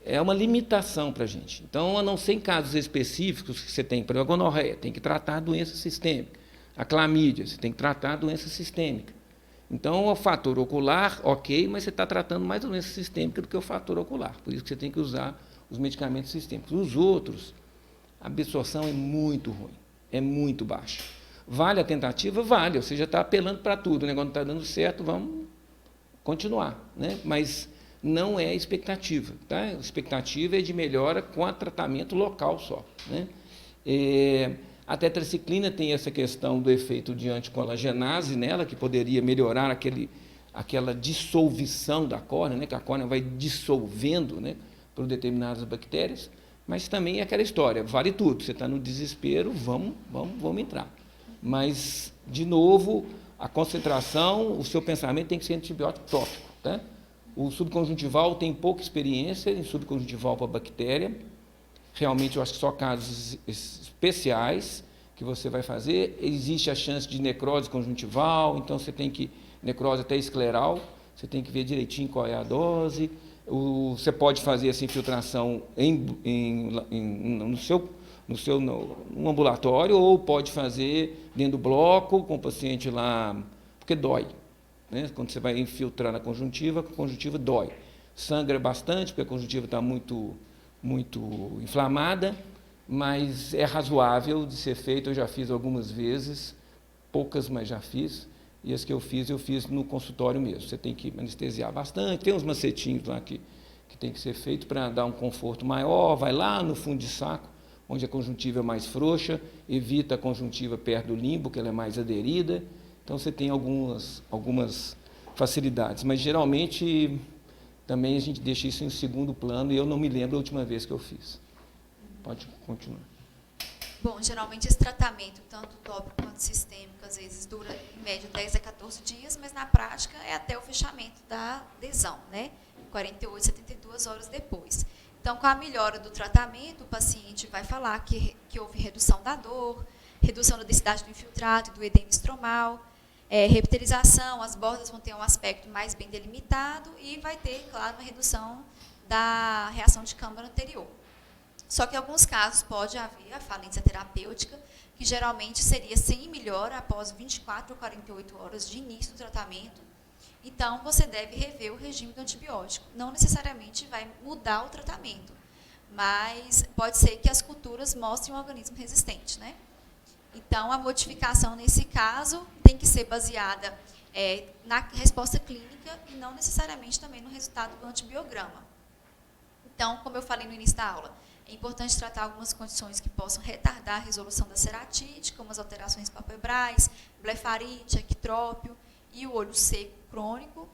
é uma limitação para a gente. Então, a não ser em casos específicos que você tem, por exemplo, a gonorreia, tem que tratar a doença sistêmica. A clamídia, você tem que tratar a doença sistêmica. Então, o fator ocular, ok, mas você está tratando mais a doença sistêmica do que o fator ocular. Por isso que você tem que usar os medicamentos sistêmicos. Os outros, a absorção é muito ruim, é muito baixa. Vale a tentativa? Vale, você já está apelando para tudo, o negócio não está dando certo, vamos continuar, né? Mas não é a expectativa. Tá? A expectativa é de melhora com o tratamento local só. Né? A tetraciclina tem essa questão do efeito de anticolagenase nela, que poderia melhorar aquela dissolução da córnea, né? Que a córnea vai dissolvendo, né? Por determinadas bactérias, mas também é aquela história, vale tudo, você está no desespero, vamos entrar. Mas, de novo, a concentração, o seu pensamento tem que ser antibiótico tópico. Tá? O subconjuntival tem pouca experiência em subconjuntival para bactéria. Realmente, eu acho que só casos especiais que você vai fazer. Existe a chance de necrose conjuntival, então você tem que, necrose até escleral, você tem que ver direitinho qual é a dose. Você pode fazer essa infiltração no ambulatório, ou pode fazer dentro do bloco, com o paciente lá, porque dói. Né? Quando você vai infiltrar na conjuntiva, a conjuntiva dói. Sangra bastante, porque a conjuntiva está muito inflamada, mas é razoável de ser feito. Eu já fiz algumas vezes, poucas, mas já fiz. E as que eu fiz no consultório mesmo. Você tem que anestesiar bastante, tem uns macetinhos lá que tem que ser feito para dar um conforto maior, vai lá no fundo de saco, onde a conjuntiva é mais frouxa, evita a conjuntiva perto do limbo, que ela é mais aderida. Então, você tem algumas facilidades, mas, geralmente, também a gente deixa isso em segundo plano, e eu não me lembro a última vez que eu fiz. Pode continuar. Bom, geralmente esse tratamento, tanto tópico quanto sistêmico, às vezes dura em média 10 a 14 dias, mas na prática é até o fechamento da lesão, né? 48, 72 horas depois. Então, com a melhora do tratamento, o paciente vai falar que houve redução da dor, redução da densidade do infiltrado e do edema estromal, repterização, as bordas vão ter um aspecto mais bem delimitado e vai ter, claro, uma redução da reação de câmara anterior. Só que em alguns casos pode haver a falência terapêutica, que geralmente seria sem melhora após 24 ou 48 horas de início do tratamento. Então, você deve rever o regime do antibiótico. Não necessariamente vai mudar o tratamento, mas pode ser que as culturas mostrem um organismo resistente, né? Então, a modificação, nesse caso, tem que ser baseada na resposta clínica e não necessariamente também no resultado do antibiograma. Então, como eu falei no início da aula, é importante tratar algumas condições que possam retardar a resolução da ceratite, como as alterações palpebrais, blefarite, ectrópio e o olho seco crônico,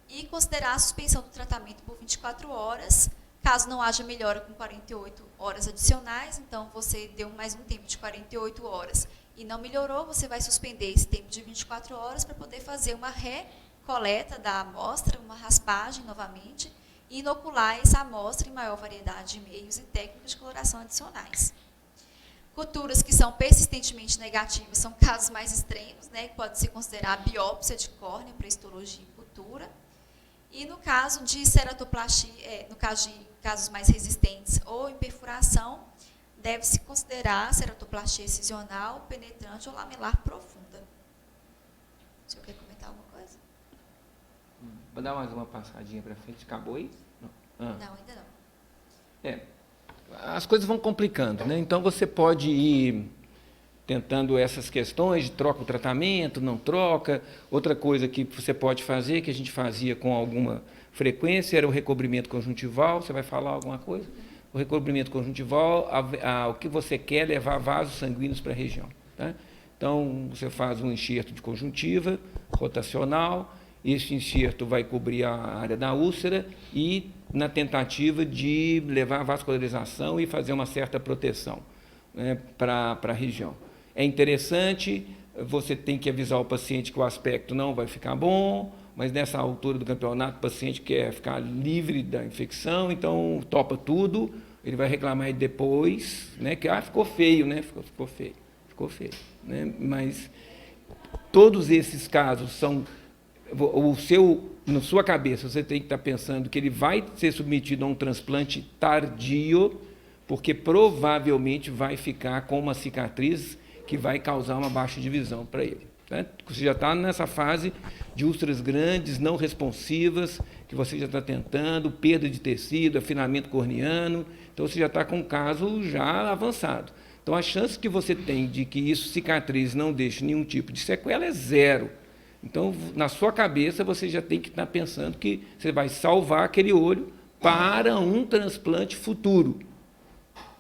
e considerar a suspensão do tratamento por 24 horas, caso não haja melhora com 48 horas adicionais. Então, você deu mais um tempo de 48 horas e não melhorou, você vai suspender esse tempo de 24 horas para poder fazer uma recoleta da amostra, uma raspagem novamente, e inocular essa amostra em maior variedade de meios e técnicas de coloração adicionais. Culturas que são persistentemente negativas são casos mais extremos, né, que pode se considerar a biópsia de córnea para histologia e cultura. E no caso de ceratoplastia, no caso de casos mais resistentes ou em perfuração, deve-se considerar ceratoplastia excisional, penetrante ou lamelar profunda. O senhor quer comentar alguma coisa? Vou dar mais uma passadinha para frente. Acabou aí? Não, ainda não. As coisas vão complicando, né? Então, você pode ir tentando essas questões de troca o tratamento, não troca. Outra coisa que você pode fazer, que a gente fazia com alguma frequência, era o recobrimento conjuntival. Você vai falar alguma coisa? O recobrimento conjuntival, o que você quer é levar vasos sanguíneos para a região. Tá? Então, você faz um enxerto de conjuntiva, rotacional, esse enxerto vai cobrir a área da úlcera e na tentativa de levar a vascularização e fazer uma certa proteção, né, para a região. É interessante, você tem que avisar o paciente que o aspecto não vai ficar bom, mas nessa altura do campeonato o paciente quer ficar livre da infecção, então topa tudo, ele vai reclamar depois, né, que ficou feio, né, ficou feio, né, mas todos esses casos são na sua cabeça, você tem que estar pensando que ele vai ser submetido a um transplante tardio, porque provavelmente vai ficar com uma cicatriz que vai causar uma baixa de visão para ele. Né? Você já está nessa fase de úlceras grandes, não responsivas, que você já está tentando, perda de tecido, afinamento corneano, então você já está com um caso já avançado. Então, a chance que você tem de que isso cicatriz não deixe nenhum tipo de sequela é zero. Então, na sua cabeça, você já tem que estar pensando que você vai salvar aquele olho para um transplante futuro.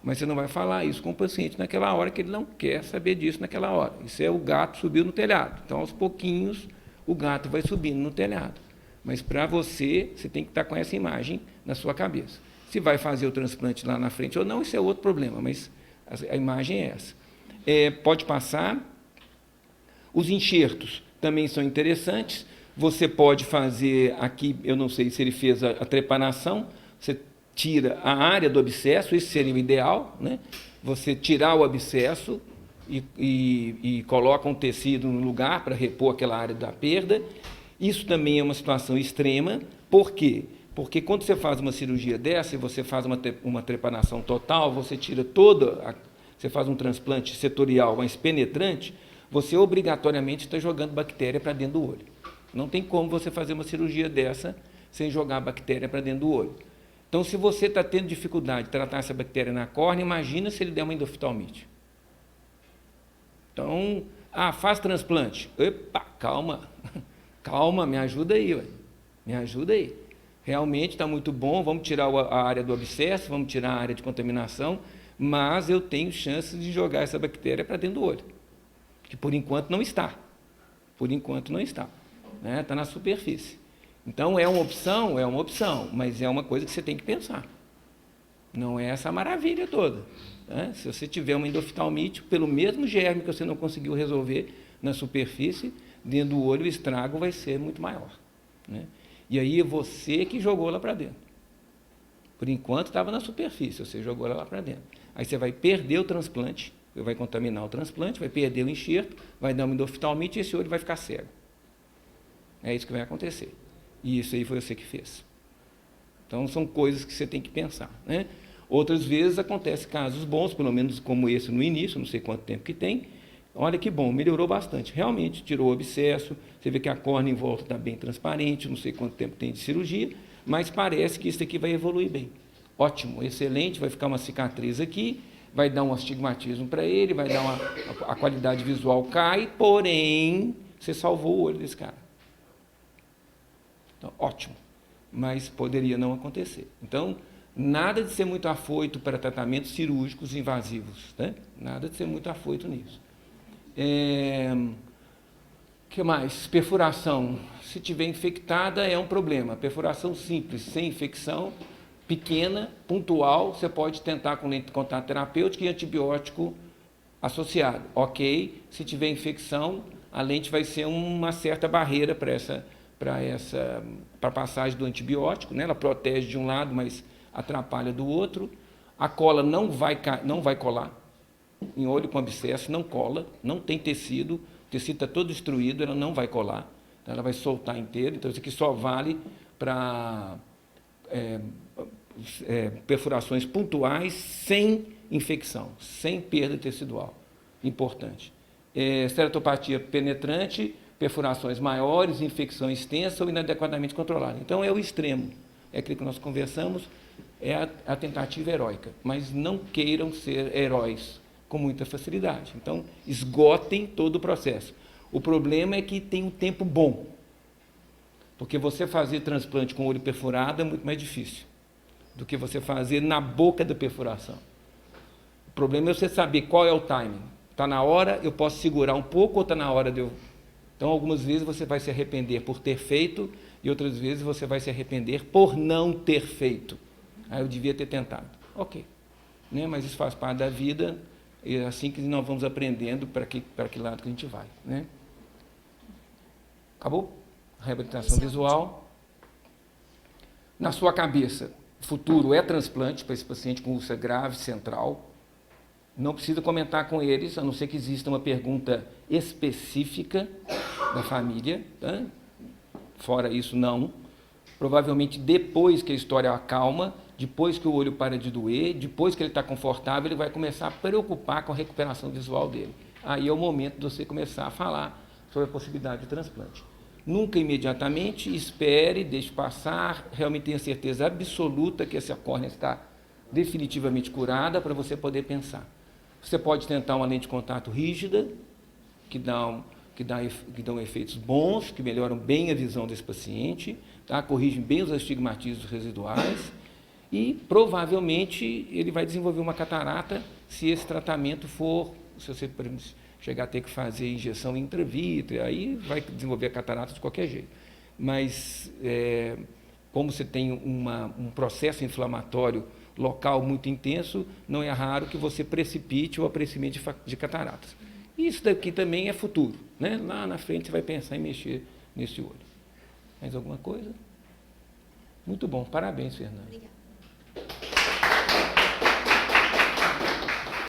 Mas você não vai falar isso com o paciente naquela hora, que ele não quer saber disso naquela hora. Isso é o gato subiu no telhado. Então, aos pouquinhos, o gato vai subindo no telhado. Mas, para você, você tem que estar com essa imagem na sua cabeça. Se vai fazer o transplante lá na frente ou não, isso é outro problema, mas a imagem é essa. Pode passar. Os enxertos também são interessantes. Você pode fazer aqui, eu não sei se ele fez a trepanação, você tira a área do abscesso, esse seria o ideal, né? Você tirar o abscesso e coloca um tecido no lugar para repor aquela área da perda. Isso também é uma situação extrema. Por quê? Porque quando você faz uma cirurgia dessa e você faz uma trepanação total, você tira você faz um transplante setorial, mas penetrante, você obrigatoriamente está jogando bactéria para dentro do olho. Não tem como você fazer uma cirurgia dessa sem jogar a bactéria para dentro do olho. Então, se você está tendo dificuldade de tratar essa bactéria na córnea, imagina se ele der uma endoftalmite. Então, faz transplante. Epa, calma, me ajuda aí, ué. Me ajuda aí. Realmente está muito bom, vamos tirar a área do abscesso, vamos tirar a área de contaminação, mas eu tenho chances de jogar essa bactéria para dentro do olho. Que por enquanto não está. Né? Está na superfície. Então, é uma opção, mas é uma coisa que você tem que pensar. Não é essa maravilha toda. Né? Se você tiver uma endoftalmite, pelo mesmo germe que você não conseguiu resolver na superfície, dentro do olho o estrago vai ser muito maior. Né? E aí é você que jogou lá para dentro. Por enquanto estava na superfície, você jogou lá para dentro. Aí você vai perder o transplante, vai contaminar o transplante, vai perder o enxerto, vai dar uma endoftalmite e esse olho vai ficar cego. É isso que vai acontecer. E isso aí foi você que fez. Então, são coisas que você tem que pensar. Né? Outras vezes acontecem casos bons, pelo menos como esse no início, não sei quanto tempo que tem. Olha que bom, melhorou bastante. Realmente, tirou o abscesso, você vê que a córnea em volta está bem transparente, não sei quanto tempo tem de cirurgia, mas parece que isso aqui vai evoluir bem. Ótimo, excelente, vai ficar uma cicatriz aqui, vai dar um astigmatismo para ele, vai dar a qualidade visual cai, porém, você salvou o olho desse cara. Então, ótimo, mas poderia não acontecer. Então, nada de ser muito afoito para tratamentos cirúrgicos invasivos, né? Nada de ser muito afoito nisso. Que mais? Perfuração. Se tiver infectada, é um problema. Perfuração simples, sem infecção, pequena, pontual, você pode tentar com lente de contato terapêutico e antibiótico associado. Ok, se tiver infecção, a lente vai ser uma certa barreira para essa para a passagem do antibiótico, né? Ela protege de um lado, mas atrapalha do outro. A cola não vai colar. Em olho com abscesso não cola, não tem tecido, o tecido está todo destruído, ela não vai colar, então ela vai soltar inteira. Então, isso aqui só vale para perfurações pontuais, sem infecção, sem perda tecidual. Importante. Esteatopatia penetrante, perfurações maiores, infecção extensa ou inadequadamente controlada. Então, é o extremo. É aquilo que nós conversamos, é a tentativa heróica. Mas não queiram ser heróis com muita facilidade. Então, esgotem todo o processo. O problema é que tem um tempo bom. Porque você fazer transplante com olho perfurado é muito mais difícil do que você fazer na boca da perfuração. O problema é você saber qual é o timing. Está na hora, eu posso segurar um pouco, ou está na hora de eu... Então, algumas vezes você vai se arrepender por ter feito, e outras vezes você vai se arrepender por não ter feito. Aí eu devia ter tentado. Ok. Né? Mas isso faz parte da vida, e é assim que nós vamos aprendendo para que lado que a gente vai. Né? Acabou? Reabilitação visual. Na sua cabeça, futuro é transplante para esse paciente com úlcera grave central. Não precisa comentar com eles, a não ser que exista uma pergunta específica da família. Tá? Fora isso, não. Provavelmente depois que a história acalma, depois que o olho para de doer, depois que ele está confortável, ele vai começar a preocupar com a recuperação visual dele. Aí é o momento de você começar a falar sobre a possibilidade de transplante. Nunca imediatamente, espere, deixe passar, realmente tenha certeza absoluta que essa córnea está definitivamente curada para você poder pensar. Você pode tentar uma lente de contato rígida, que dão efeitos bons, que melhoram bem a visão desse paciente, tá? Corrigem bem os astigmatismos residuais, e provavelmente ele vai desenvolver uma catarata se esse tratamento for, se você chegar a ter que fazer injeção intravítrea, aí vai desenvolver a catarata de qualquer jeito. Mas, como você tem um processo inflamatório local muito intenso, não é raro que você precipite o aparecimento de cataratas. Isso daqui também é futuro, né? Lá na frente você vai pensar em mexer nesse olho. Mais alguma coisa? Muito bom, parabéns, Fernanda. Obrigada.